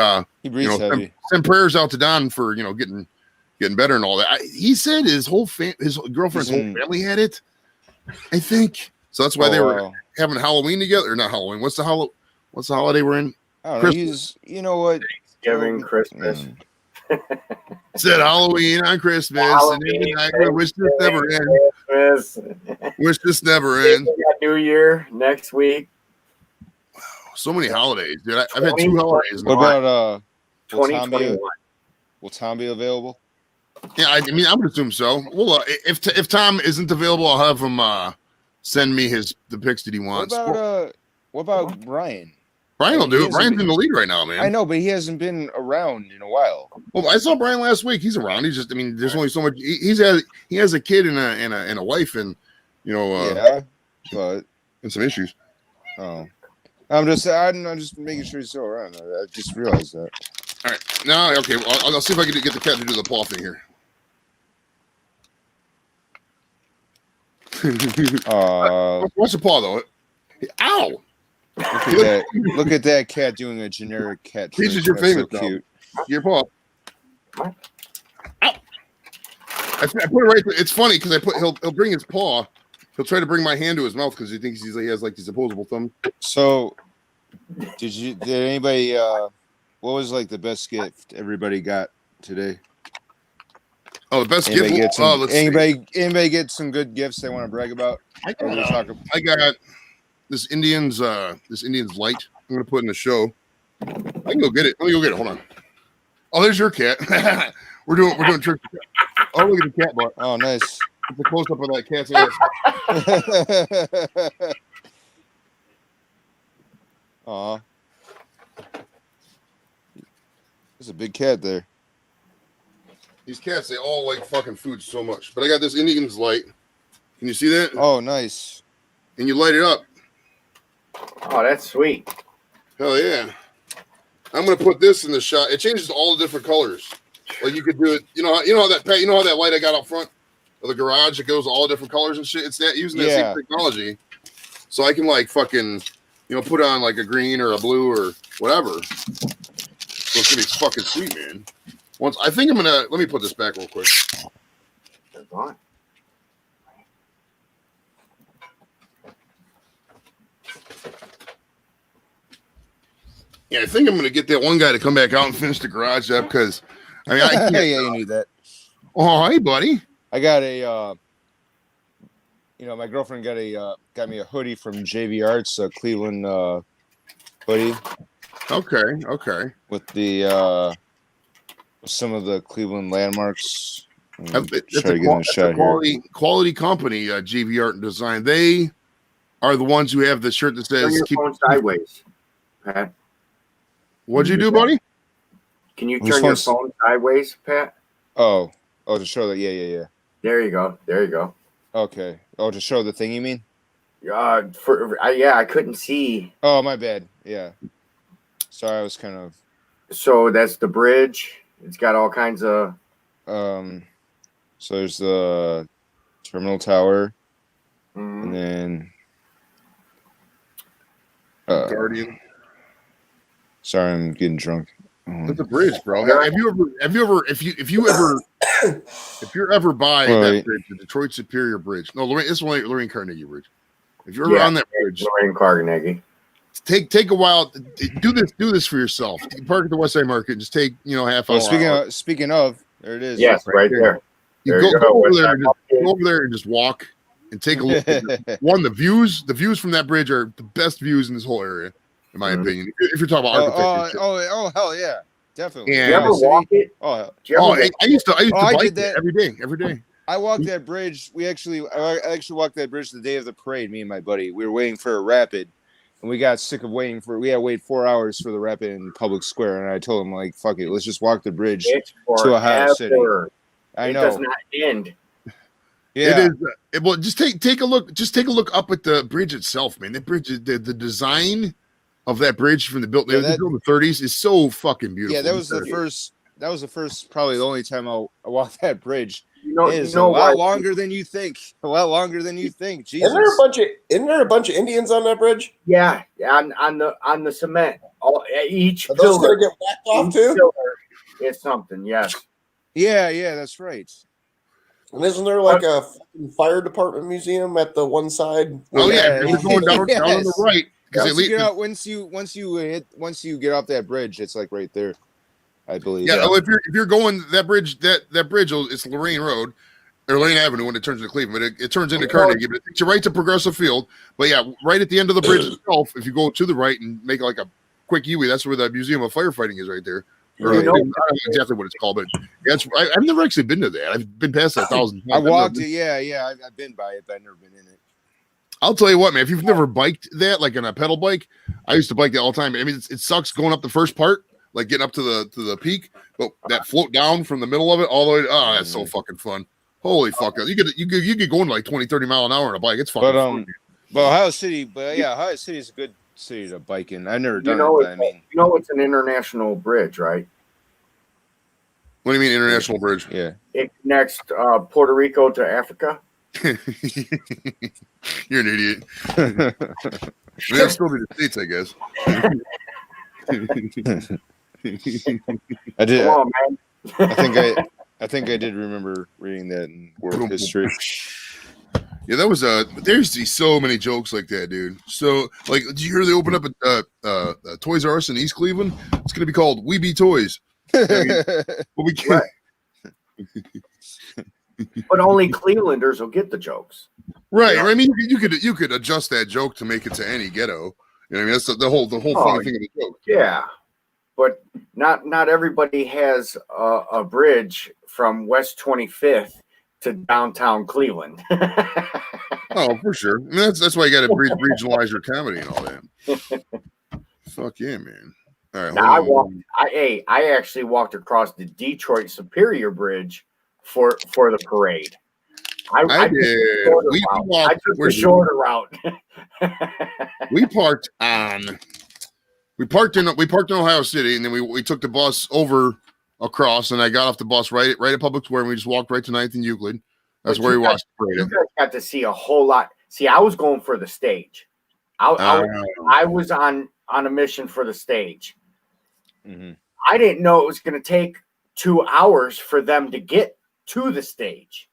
S5: he breathes heavy.
S1: Send prayers out to Don for getting better and all that. He said his girlfriend's whole family had it. I think so. That's why they were having Halloween together. Or not Halloween. What's the holiday we're in?
S5: I don't know. You know what?
S4: Thanksgiving, Christmas.
S1: Said Halloween on Christmas, and then wish this never ends. Wish this never ends.
S4: New Year next week.
S1: Wow, so many holidays, dude. I've had 2 holidays.
S5: What about
S4: 2021?
S5: Will Tom be available?
S1: Yeah, I mean, I would assume so. Well, if Tom isn't available, I'll have him send me the picks that he wants.
S5: What about Brian?
S1: Brian will do it. Brian's in the lead right now, man.
S5: I know, but he hasn't been around in a while.
S1: Well, I saw Brian last week. He's around. He's just, I mean, there's only so much. He has a kid and a wife, and
S5: but
S1: and some issues.
S5: Oh, I'm just making sure he's still around. I just realized that.
S1: All right, now okay. Well, I'll see if I can get the cat to do the paw thing here. What's the paw though? Ow!
S5: Look at that cat doing a generic cat trick.
S1: This is your favorite,
S5: so cute.
S1: Your paw. Ow! I put it right there. It's funny because he'll bring his paw. He'll try to bring my hand to his mouth because he thinks he has like these opposable thumb.
S5: So, did anybody? What was like the best gift everybody got today?
S1: Oh, the best
S5: anybody
S1: gift.
S5: Anybody get some good gifts they want to brag about?
S1: I got this Indian's light. I'm gonna put in the show. I can go get it. Let me go get it. Hold on. Oh, there's your cat. we're doing tricks. Oh, look at the cat butt.
S5: Oh, nice.
S1: It's a close up of that cat's ass.
S5: Aw. There's a big cat there.
S1: These cats, they all like fucking food so much. But I got this Indian's light. Can you see that?
S5: Oh, nice.
S1: And you light it up.
S4: Oh, that's sweet.
S1: Hell yeah. I'm gonna put this in the shot. It changes to all the different colors. Like you could do it. You know how that light I got up front of the garage, it goes all different colors and shit. It's that using that same technology. So I can like fucking, put on like a green or a blue or whatever. So it's gonna be fucking sweet, man. Let me put this back real quick.
S4: That's on.
S1: Yeah, I think I'm gonna get that one guy to come back out and finish the garage up because I can't.
S5: Yeah, you need that.
S1: Oh, hey, buddy.
S5: I got a, my girlfriend got me a hoodie from JV Arts, a Cleveland hoodie.
S1: Okay.
S5: With the some of the Cleveland landmarks.
S1: It's a quality company, JV Art and Design. They are the ones who have the shirt that says
S4: Turn your phone sideways, Pat.
S1: What'd you do, buddy?
S4: Can you turn your phone sideways, Pat?
S5: Oh, to show that. Yeah.
S4: There you go.
S5: Okay. Oh, to show the thing, you mean?
S4: I couldn't see.
S5: Oh, my bad. Yeah. Sorry, I was kind of.
S4: So that's the bridge. It's got all kinds of.
S5: So there's the terminal tower, and then
S1: Guardian.
S5: Sorry, I'm getting drunk.
S1: That's a bridge, bro. Have you ever, if you're ever by that bridge, the Detroit Superior Bridge? No, Lorraine, this is Lorraine Carnegie Bridge. If you're ever on that bridge,
S4: Lorraine Carnegie.
S1: Take a while. Do this for yourself. You can park at the West Side Market and just take half hour.
S5: Speaking of, there it is.
S4: Yes, right there.
S1: You go over there and just walk and take a look. One, the views from that bridge are the best views in this whole area, in my opinion. If you're talking about architecture.
S5: Oh, hell yeah, definitely.
S1: And,
S4: do you ever walk it?
S1: I used to bike that every day.
S5: I walked that bridge. I actually walked that bridge the day of the parade. Me and my buddy. We were waiting for a rapid, and we got sick of waiting for. We had to wait 4 hours for the rapid in Public Square, and I told him like, "Fuck it, let's just walk the bridge to Ohio City." I know.
S4: It does not end.
S5: Yeah.
S1: It is. Well, just take a look. Just take a look up at the bridge itself, man. That bridge, the design of that bridge from the built in the 30s is so fucking beautiful.
S5: Yeah, that was the first. That was the first, probably the only time I walked that bridge. It is
S4: a
S5: lot longer than you think. A lot longer than you think. Jesus.
S2: Isn't there a bunch of Indians on that bridge?
S4: Yeah, on the cement. Each
S2: Are those gonna get whacked off too?
S4: It's something. Yes.
S5: Yeah, that's right.
S2: And isn't there like a fire department museum at the one side?
S1: Oh yeah, we're going down on the right.
S5: Once you get off that bridge, it's like right there, I believe.
S1: Yeah, if you're going that bridge, it's Lorraine Road or Lorraine Avenue when it turns into Cleveland, but it turns into Carnegie, but it takes you right to Progressive Field. But yeah, right at the end of the bridge itself, if you go to the right and make like a quick U-turn, that's where the Museum of Firefighting is right there. Or, I don't know exactly what it's called, but I've never actually been to that. I've been past that 1,000 times.
S5: I walked it. Yeah. I've been by it, but I've never been in it.
S1: I'll tell you what, man. If you've never biked that, like on a pedal bike, I used to bike that all the time. I mean, it sucks going up the first part, like getting up to the peak, but that float down from the middle of it all the way. Oh, that's so fucking fun. Holy fuck! You get going like 20, 30 mile an hour on a bike. It's fucking fun.
S5: But Ohio City is a good city to bike in. I've never done it. But I mean,
S4: it's an international bridge, right?
S1: What do you mean international bridge?
S5: Yeah,
S4: it connects Puerto Rico to Africa.
S1: You're an idiot. That's still the States, I guess.
S5: I did.
S4: Come on, man.
S5: I think I did remember reading that in world history.
S1: Yeah, that was there used to be so many jokes like that, dude. So, like, did you hear they opened up a Toys R Us in East Cleveland? It's gonna be called We Be Toys. I mean, but we can't.
S4: But only Clevelanders will get the jokes.
S1: Right. I mean, you could adjust that joke to make it to any ghetto. You know what I mean? That's the whole funny thing of the joke.
S4: Yeah. But not everybody has a bridge from West 25th to downtown Cleveland.
S1: Oh, for sure. I mean, that's why you got to regionalize your comedy and all that. Fuck yeah, man. All right.
S4: Now I actually walked across the Detroit Superior Bridge for the parade. I did. I took the shorter route.
S1: We parked in Ohio City, and then we took the bus over across, and I got off the bus right at Public Square, and we just walked right to 9th and Euclid. That's where we watched the parade.
S4: You guys got to see a whole lot. See, I was going for the stage. I was on a mission for the stage.
S5: Mm-hmm.
S4: I didn't know it was going to take 2 hours for them to get to the stage.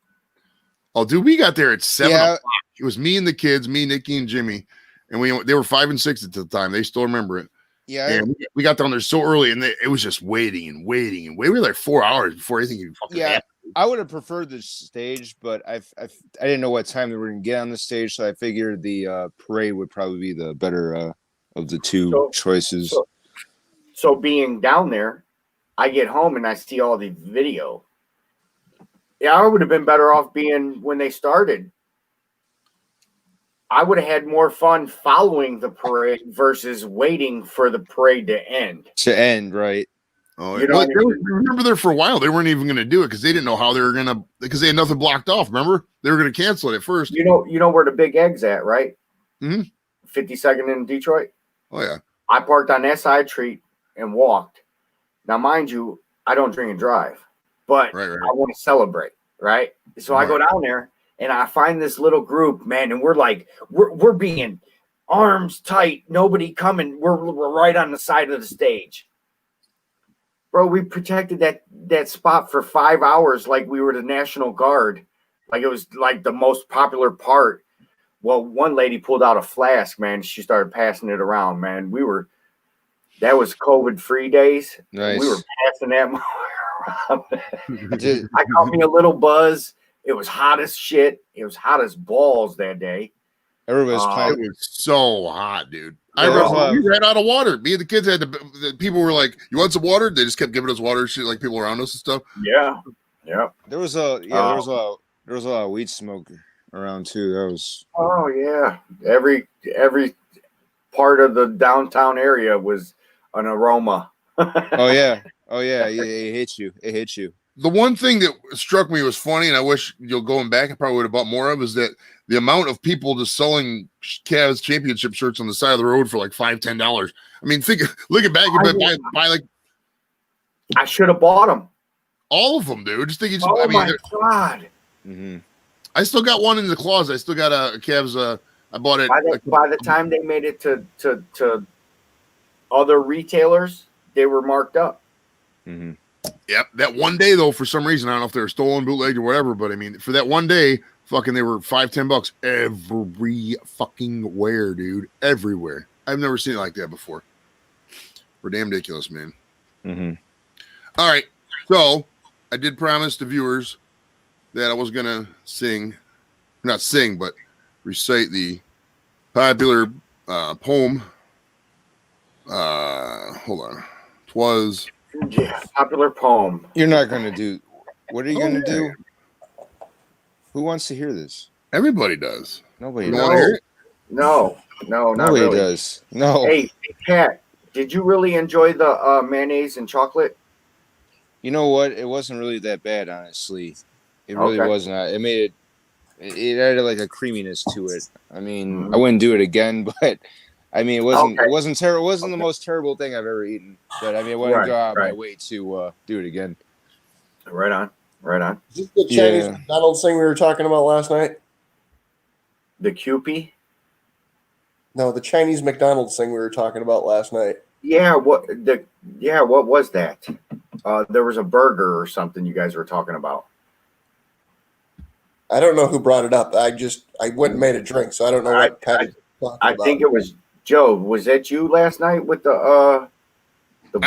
S1: Oh, dude, we got there at 7 o'clock. It was me and the kids, me, Nikki, and Jimmy, and they were 5 and 6 at the time. They still remember it.
S5: Yeah,
S1: and we got down there so early, and it was just waiting. We were like 4 hours before anything even fucking happened.
S5: I would have preferred the stage, but I didn't know what time they were going to get on the stage, so I figured the parade would probably be the better of the two choices.
S4: So being down there, I get home and I see all the video. Yeah, I would have been better off being when they started. I would have had more fun following the parade versus waiting for the parade to end.
S5: Right.
S1: Oh, remember there for a while they weren't even going to do it because they didn't know how they were going to, because they had nothing blocked off. Remember, they were going to cancel it at first.
S4: You know where the Big Egg's at, right?
S1: Mm-hmm.
S4: 52nd in Detroit.
S1: Oh yeah.
S4: I parked on that side street and walked. Now, mind you, I don't drink and drive, but
S1: right.
S4: I want to celebrate, right? So I go down there and I find this little group, man, and we're being arms tight, nobody coming. We're right on the side of the stage. Bro, we protected that spot for 5 hours like we were the National Guard. Like it was like the most popular part. Well, one lady pulled out a flask, man. She started passing it around, man. That was COVID-free days.
S5: Nice.
S4: We were passing that around. I caught me a little buzz. It was hot as shit. It was hot as balls that day.
S5: Everybody was
S1: It
S5: playing.
S1: was so hot, dude.
S5: Yeah,
S1: I remember
S5: well,
S1: we ran out of water. Me and the kids had to. The people were like, "You want some water?" They just kept giving us water, and shit, like people around us and stuff.
S4: Yeah.
S5: There was a lot of weed smoke around too. That was.
S4: Oh yeah. Every part of the downtown area was an aroma.
S5: Oh yeah. It hits you.
S1: The one thing that struck me was funny, and I wish going back, I probably would have bought more of, is that the amount of people just selling Cavs championship shirts on the side of the road for like $5-10. I mean, looking back, you buy like
S4: I should have bought them.
S1: all of them, dude. Just thinking.
S4: Oh
S1: I mean,
S4: my god!
S5: Mm-hmm.
S1: I still got one in the closet. I still got a Cavs. I bought it.
S4: By the time they made it to other retailers, they were marked up.
S5: Mm-hmm.
S1: Yep. That one day though, for some reason, I don't know if they were stolen, bootlegged, or whatever, but I mean, for that one day, fucking, they were $5-10 every fucking where, dude. Everywhere. I've never seen it like that before. We're damn ridiculous, man.
S5: Mm-hmm.
S1: All right. So I did promise the viewers that I was gonna not sing, but recite the popular poem. Hold on. 'Twas.
S4: Yeah, popular poem.
S5: You're not gonna do. What are you gonna do? Who wants to hear this?
S1: Everybody does.
S5: Nobody
S1: You
S5: does.
S1: want to hear it?
S4: No, not
S5: Nobody
S4: really.
S5: does. No.
S4: Hey, Pat, did you really enjoy the mayonnaise and chocolate?
S5: You know what? It wasn't really that bad, honestly. It really
S4: Okay.
S5: wasn't. It made it added like a creaminess to it. I mean, I wouldn't do it again, but I mean, it wasn't terrible. It wasn't the most terrible thing I've ever eaten, but I mean, I wouldn't go out of my way to do it again.
S4: Right on.
S2: Is this the Chinese
S5: Yeah.
S2: McDonald's thing we were talking about last night?
S4: The Kewpie?
S2: No, the Chinese McDonald's thing we were talking about last night.
S4: Yeah, what was that? There was a burger or something you guys were talking about.
S2: I don't know who brought it up. I went and made a drink, so I don't know what Patty talking
S4: I
S2: about.
S4: think it was Joe. Was that you last night with the
S1: I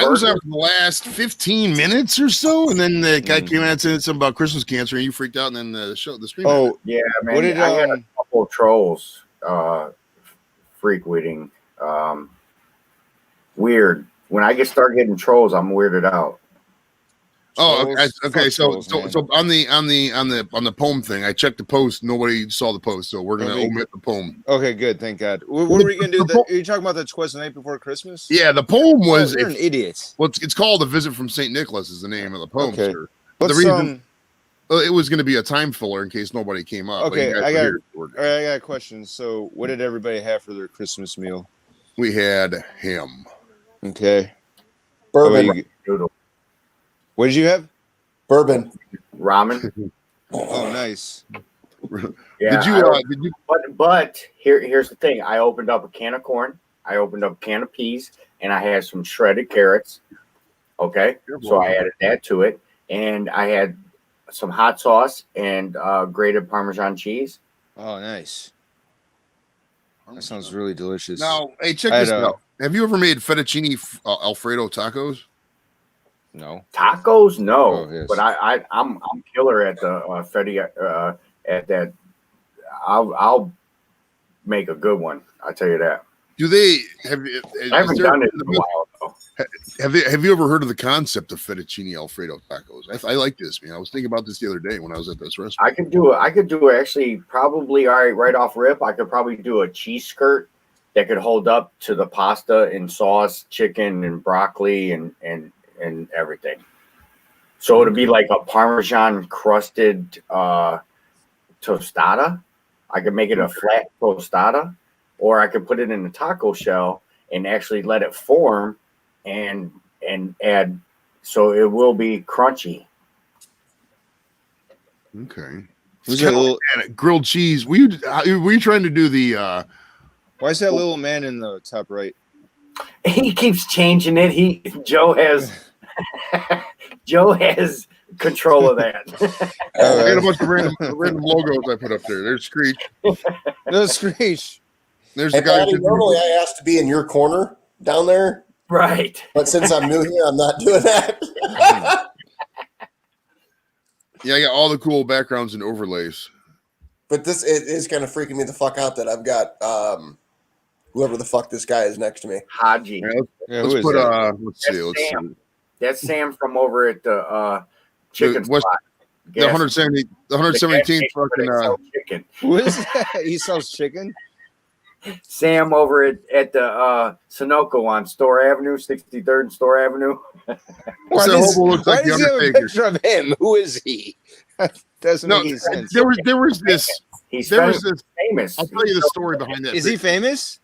S1: was
S4: burger?
S1: out for the last 15 minutes or so, and then the guy came out and said something about Christmas cancer, and you freaked out, and then the stream.
S5: Oh,
S4: Yeah, man.
S5: what did
S4: I had a couple of trolls freak weeding. Weird. When I start getting trolls, I'm weirded out.
S1: Oh,
S5: trolls?
S1: okay.
S5: Fuck
S1: So
S5: trolls, man.
S1: on the poem thing, I checked the post. Nobody saw the post, so we're gonna
S5: Okay.
S1: omit the poem.
S5: Okay, good. Thank God. What were you gonna do? Are you talking about the Twas the Night Before Christmas?
S1: Yeah, the poem was.
S5: You're an idiot.
S1: Well, it's called "A Visit from Saint Nicholas" is the name of the poem.
S5: Okay.
S1: Sir.
S5: What's,
S1: the reason it was going to be a time filler in case nobody came up. but
S5: Okay,
S1: you guys
S5: I
S1: were
S5: got-
S1: here.
S5: all right, I got a question. So, what did everybody have for their Christmas meal?
S1: We had him.
S5: Okay.
S2: Bourbon.
S5: What did you have?
S2: Bourbon.
S4: Ramen.
S5: Oh, nice.
S4: Yeah.
S1: Did you?
S4: But here's the thing. I opened up a can of corn. I opened up a can of peas, and I had some shredded carrots. Okay, so I added that to it, and I had some hot sauce and grated Parmesan cheese.
S5: Oh, nice. That sounds really delicious.
S1: Now, hey, check
S5: I
S1: this
S5: had
S1: out. Have you ever made fettuccine Alfredo tacos?
S5: No.
S4: Tacos, no,
S5: Oh, yes.
S4: but I'm killer at the fetty at that. I'll make a good one. I tell you that.
S1: Do they have?
S4: I haven't done it in a while though.
S1: Have you ever heard of the concept of fettuccine Alfredo tacos? I like this, man. I was thinking about this the other day when I was at this restaurant.
S4: I could do it actually probably right off rip. I could probably do a cheese skirt that could hold up to the pasta and sauce, chicken and broccoli and everything. So it'd be like a Parmesan crusted tostada. I could make it a flat tostada, or I could put it in a taco shell and actually let it form and add, so it will be crunchy.
S1: Okay.
S5: Was it a little,
S1: And grilled cheese. Were you trying to do the
S5: Why is that little man in the top right?
S4: He keeps changing it. Joe has control of that.
S1: I got a bunch of random logos I put up there. There's Screech.
S5: No, Screech.
S1: There's
S2: Hey,
S1: the guy.
S2: Patty, normally I ask to be in your corner down there,
S4: Right.
S2: but since I'm new here, I'm not doing that.
S1: Yeah, I got all the cool backgrounds and overlays.
S2: But it is kind of freaking me the fuck out that I've got whoever the fuck this guy is next to me.
S4: Haji.
S5: Yeah,
S1: Let's
S5: who is
S1: put
S5: that?
S1: let's see.
S4: That's
S1: Let's
S4: Sam.
S1: see.
S4: That's Sam from over at the chicken
S1: West-
S4: spot.
S1: The 170, the 117th fucking.
S4: Chicken.
S5: Who is that? He sells chicken.
S4: Sam over at the Sunoco on Store Avenue, 63rd and Store Avenue.
S5: Why
S1: So
S5: does,
S1: Hobo looks
S5: why
S1: like the
S5: does he have a
S1: Undertaker.
S5: picture of him? Who is he? Doesn't
S1: No,
S5: make any sense.
S1: there was this.
S4: He's
S1: There was this.
S4: famous.
S1: I'll tell you the story behind that.
S5: Is he famous?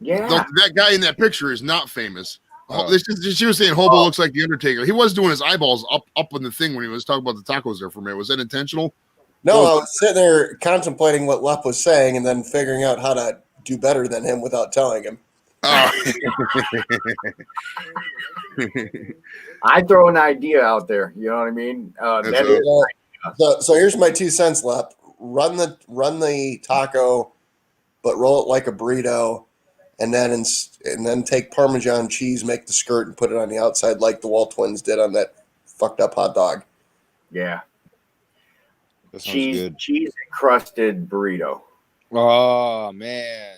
S4: Yeah.
S1: That guy in that picture is not famous.
S5: Oh.
S1: She was saying Hobo looks like the Undertaker. He was doing his eyeballs up on the thing when he was talking about the tacos there for a minute. Was that intentional?
S2: No, I was sitting there contemplating what Lep was saying and then figuring out how to do better than him without telling him.
S4: I throw an idea out there. You know what I mean? That is,
S2: So here's my 2 cents, Lep. Run the taco, but roll it like a burrito, and then take Parmesan cheese, make the skirt, and put it on the outside like the Wall twins did on that fucked up hot dog.
S4: yeah.
S5: That sounds good.
S4: Cheese encrusted burrito.
S5: Oh man.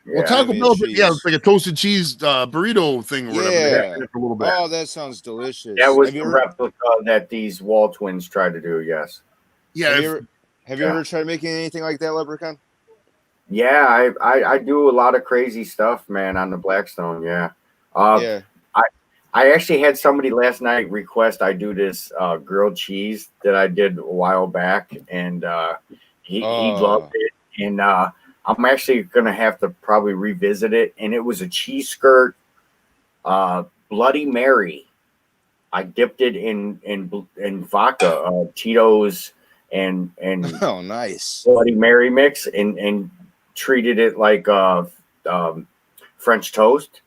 S1: Well,
S4: Yeah.
S1: Taco
S5: I mean,
S1: Bell,
S5: cheese.
S1: yeah, it's like a toasted cheese burrito thing or whatever.
S5: Yeah.
S1: A little bit.
S5: Oh, that sounds delicious.
S4: That was
S5: Have
S4: the
S5: you ever,
S4: replica that these Wall twins tried to do. Yes.
S1: Yeah,
S5: have you ever tried making anything like that, Leprechaun?
S4: Yeah, I do a lot of crazy stuff, man, on the Blackstone. Yeah.
S5: Yeah.
S4: I actually had somebody last night request I do this grilled cheese that I did a while back, and he loved it. And I'm actually gonna have to probably revisit it. And it was a cheese skirt, Bloody Mary. I dipped it in vodka, Tito's and
S5: Oh, nice.
S4: Bloody Mary mix, and treated it like French toast.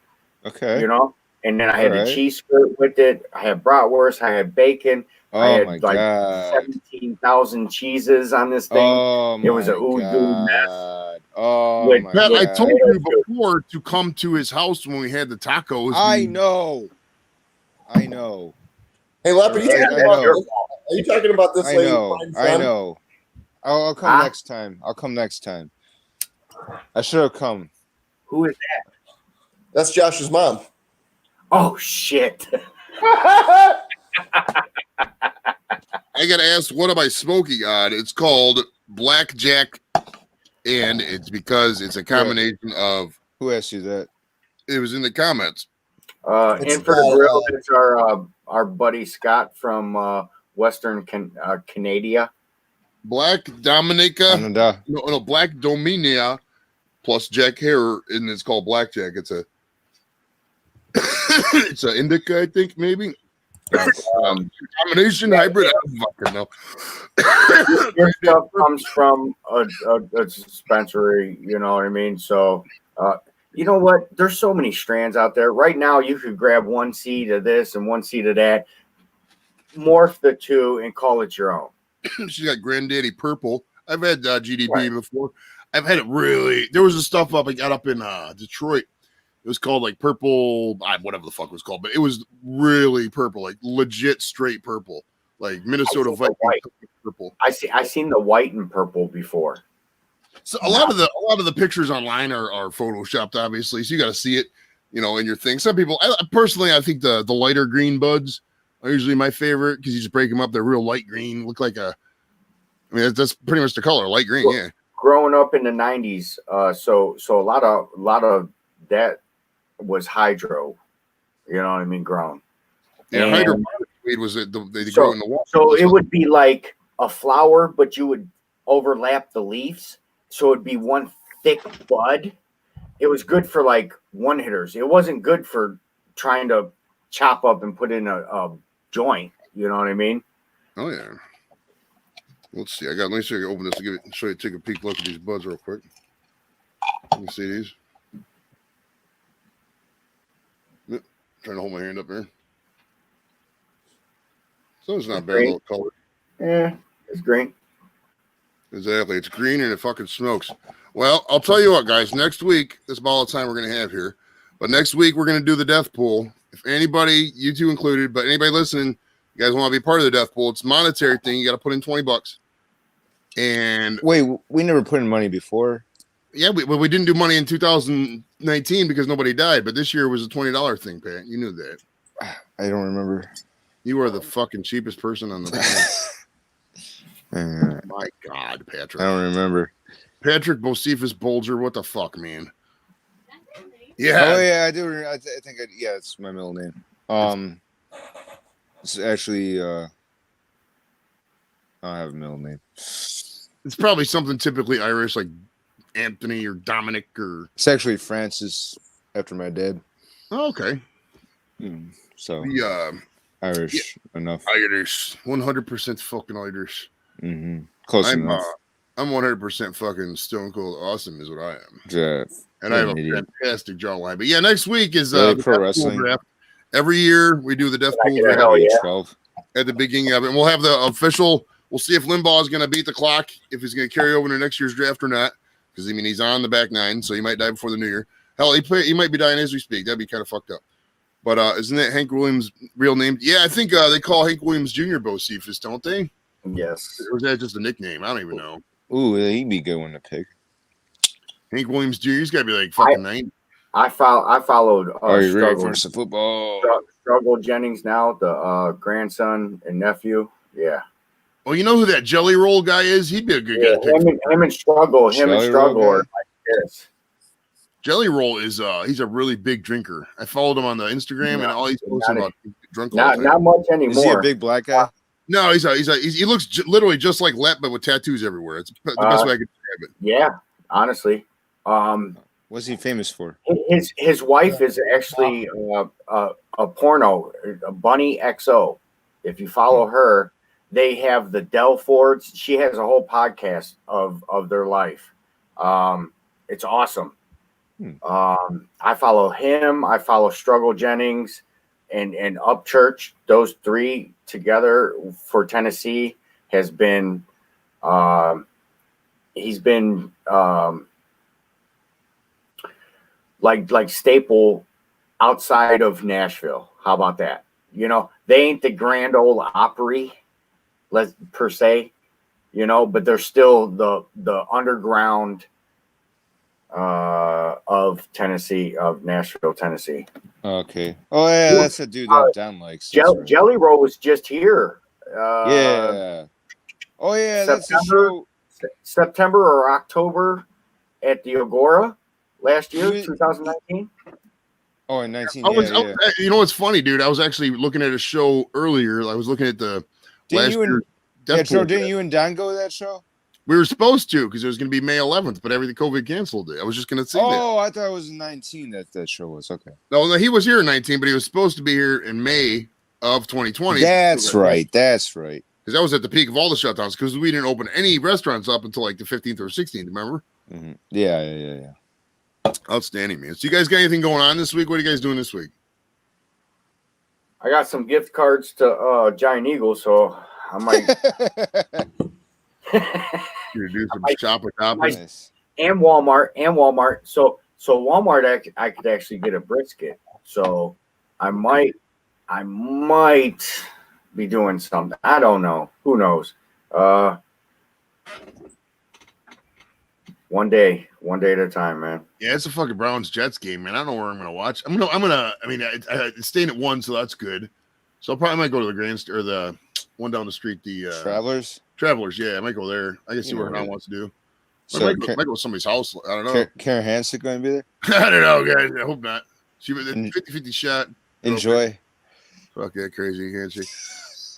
S5: Okay.
S4: You know. And then I had
S5: Alright.
S4: a cheese skirt with it. I had bratwurst. I had bacon. I
S5: Oh
S4: had
S5: my
S4: like
S5: god.
S4: 17,000 cheeses on this thing.
S5: Oh
S4: It was
S5: my
S4: a ooh-doo
S5: god. Oh
S4: With-
S5: my
S1: Pat,
S5: god.
S1: I told you before to come to his house when we had the tacos.
S5: I know.
S2: Hey, Lep, are you,
S5: Yeah,
S2: talking
S5: I
S2: about,
S5: know.
S2: are you talking about this
S5: I
S2: lady?
S5: know.
S2: fine
S5: I
S2: friend?
S5: know. I'll come next time. I should have come.
S4: Who is that?
S2: That's Josh's mom.
S4: Oh, shit.
S1: I got to ask, what am I smoking on? It's called Blackjack, and it's because it's a combination of.
S5: Who asked you that?
S1: It was in the comments.
S4: And for the grill, it's our buddy Scott from Western Canada.
S1: Black Dominica.
S5: Canada.
S1: No, Black Dominia plus Jack Hare, and it's called Blackjack. It's a it's an indica, I think, maybe. Combination hybrid. I don't fucking know.
S4: This stuff comes from a dispensary, you know what I mean? So, you know what? There's so many strands out there. Right now, you could grab one seed of this and one seed of that, morph the two, and call it your own.
S1: She's got Granddaddy Purple. I've had GDP before. I've had it really. There was a stuff up I got up in Detroit. It was called like purple, whatever the fuck it was called, but it was really purple, like legit straight purple, like Minnesota Viking purple.
S4: I seen the white and purple before.
S1: So a lot of the pictures online are photoshopped, obviously. So you got to see it, you know, in your thing. Some people, personally, I think the lighter green buds are usually my favorite because you just break them up. They're real light green, look like that's pretty much the color, light green. Yeah.
S4: Growing up in the '90s, so a lot of that was hydro, you know what I mean, grown.
S1: Yeah,
S4: And
S1: hydroponic weed was it? They grow in the water.
S4: So it would be like a flower, but you would overlap the leaves, so it'd be one thick bud. It was good for like one hitters. It wasn't good for trying to chop up and put in a joint. You know what I mean?
S1: Oh yeah. Let's see. Let me see if I can open this and show you. Take a peek. Look at these buds real quick. Let me see these. Trying to hold my hand up here. So it's not bad
S4: Green.
S1: little color.
S4: Yeah, it's green.
S1: Exactly. It's green and it fucking smokes. Well, I'll tell you what, guys. Next week, this is all the time we're going to have here. But next week, we're going to do the death pool. If anybody, you two included, but anybody listening, you guys want to be part of the death pool, it's a monetary thing. You got to put in $20. And
S5: wait, we never put in money before.
S1: yeah, we didn't do money in 2019 because nobody died. But this year was a $20 thing, Pat. You knew that.
S5: I don't remember.
S1: You are the fucking cheapest person on the planet. My God, Patrick.
S5: I don't remember.
S1: Patrick Bocephus Bolger. What the fuck, man?
S5: Oh
S1: Yeah.
S5: yeah, I do. I think. Yeah, it's my middle name. It's actually. I don't have a middle name.
S1: It's probably something typically Irish, like Anthony or Dominic or.
S5: It's actually Francis after my dad.
S1: Oh, okay.
S5: So
S1: The
S5: Irish enough.
S1: Irish, 100% fucking Irish.
S5: Close
S1: I'm
S5: enough.
S1: I'm 100% fucking stone cold awesome is what I am.
S5: Yeah.
S1: And I have a
S5: An idiot.
S1: fantastic jawline. But yeah, next week is
S5: Really
S1: the
S5: pro
S1: Death Pool
S5: wrestling.
S1: draft. Every year we do the Death Pool
S4: Yeah,
S1: draft
S4: hell yeah.
S5: 12.
S1: at the beginning of it. And we'll have the official. We'll see if Limbaugh is going to beat the clock, if he's going to carry over to next year's draft or not. Because, I mean, he's on the back nine, so he might die before the new year. Hell, he might be dying as we speak. That'd be kind of fucked up. But isn't that Hank Williams' real name? Yeah, I think they call Hank Williams Jr. Bocephus, don't they?
S4: Yes.
S1: Or is that just a nickname? I don't even know.
S5: Ooh, he'd be a good one to pick.
S1: Hank Williams Jr., he's got to be like fucking 90.
S4: I followed
S5: Are you ready
S4: Struggle,
S5: for some football?
S4: Struggle Jennings now, the grandson and nephew. Yeah.
S1: Well, you know who that Jelly Roll guy is? He'd be a good guy to pick.
S4: Him and Struggle
S5: Jelly Roll
S4: are
S5: guy?
S4: like this.
S1: Jelly Roll is he's a really big drinker. I followed him on the Instagram and all he's posting about drunk all the time.
S4: Not much anymore.
S5: Is he a big black guy?
S1: No, he looks literally just like Lep, but with tattoos everywhere. It's the best way I could describe it.
S4: Yeah, honestly.
S5: What's he famous for?
S4: His wife is actually a porno, a Bunny XO. If you follow her, they have the Delfords. She has a whole podcast of their life. It's awesome. I follow him. I follow Struggle Jennings and Upchurch. Those three together for Tennessee has been. He's been like staple outside of Nashville. How about that? You know, they ain't the Grand Ole Opry, per se, you know, but they're still the underground of Tennessee, of Nashville, Tennessee.
S5: Okay. Oh yeah, that's a dude that Dan likes. That's right.
S4: Jelly Roll was just here.
S5: Yeah. Oh yeah, that's the show.
S4: September or October at the Agora last year,
S5: You-
S4: 2019.
S5: Oh, in 19.
S1: You know what's funny, dude? I was actually looking at a show earlier. I was looking at the
S5: Didn't you and
S1: year's Death Pool
S5: Joe? Didn't
S1: draft.
S5: you and Don go to that show?
S1: We were supposed to because it was going to be May 11th, but everything COVID canceled it. I was just going to say that.
S5: Oh, I thought it was in 19 that show was. Okay.
S1: No, he was here in 19, but he was supposed to be here in May of 2020.
S5: That's right. That's right.
S1: Because that was at the peak of all the shutdowns because we didn't open any restaurants up until like the 15th or 16th, remember?
S5: Mm-hmm. Yeah.
S1: Outstanding, man. So you guys got anything going on this week? What are you guys doing this week?
S4: I got some gift cards to Giant Eagle, so I might.
S1: You do some shopper topping.
S5: Nice.
S4: and Walmart. So Walmart, I could actually get a brisket. So I might be doing something. I don't know. Who knows? One day at a time, man.
S1: Yeah, it's a fucking Browns Jets game, man. I don't know where I'm gonna watch. I'm gonna. I mean, it's staying at 1, so that's good. So I probably might go to the Grand or the one down the street, the Travelers. Yeah, I might go there. I can see what Ron wants to do.
S5: So
S1: I might go to somebody's house. I don't know.
S5: Karen Hansen going to be there?
S1: I don't know, guys. I hope not. She was a 50-50 shot.
S5: Enjoy.
S1: Fuck that crazy handshake.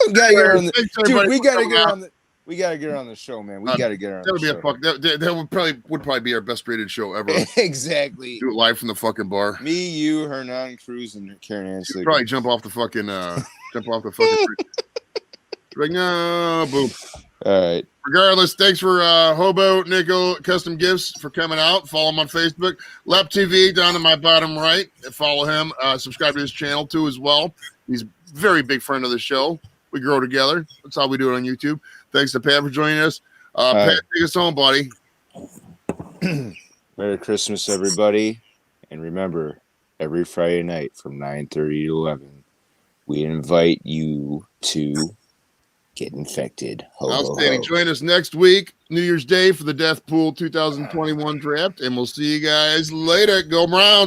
S5: We gotta get her on the
S1: Thanks,
S5: dude.
S1: everybody,
S5: We
S1: for
S5: gotta
S1: coming
S5: get her
S1: out.
S5: on the. We gotta get her on the show, man. We gotta get her on
S1: That would
S5: the
S1: be
S5: show.
S1: a fuck. That would probably be our best rated show ever.
S5: Exactly.
S1: Do it live from the fucking bar.
S5: Me, you, Hernan Cruz, and Karen Hansen.
S1: You'd probably jump off the fucking Like, no, boom.
S5: All right.
S1: Regardless, thanks for Hobo Nickel Custom Gifts for coming out. Follow him on Facebook. Lep TV down in my bottom right. Follow him. Subscribe to his channel too as well. He's a very big friend of the show. We grow together. That's how we do it on YouTube. Thanks to Pat for joining us. Pat, take us home, buddy.
S5: Merry Christmas, everybody. And remember, every Friday night from 9:30 to 11, we invite you to get infected. Ho,
S1: Outstanding.
S5: ho, ho.
S1: Join us next week, New Year's Day, for the Death Pool 2021 draft. And we'll see you guys later. Go Browns.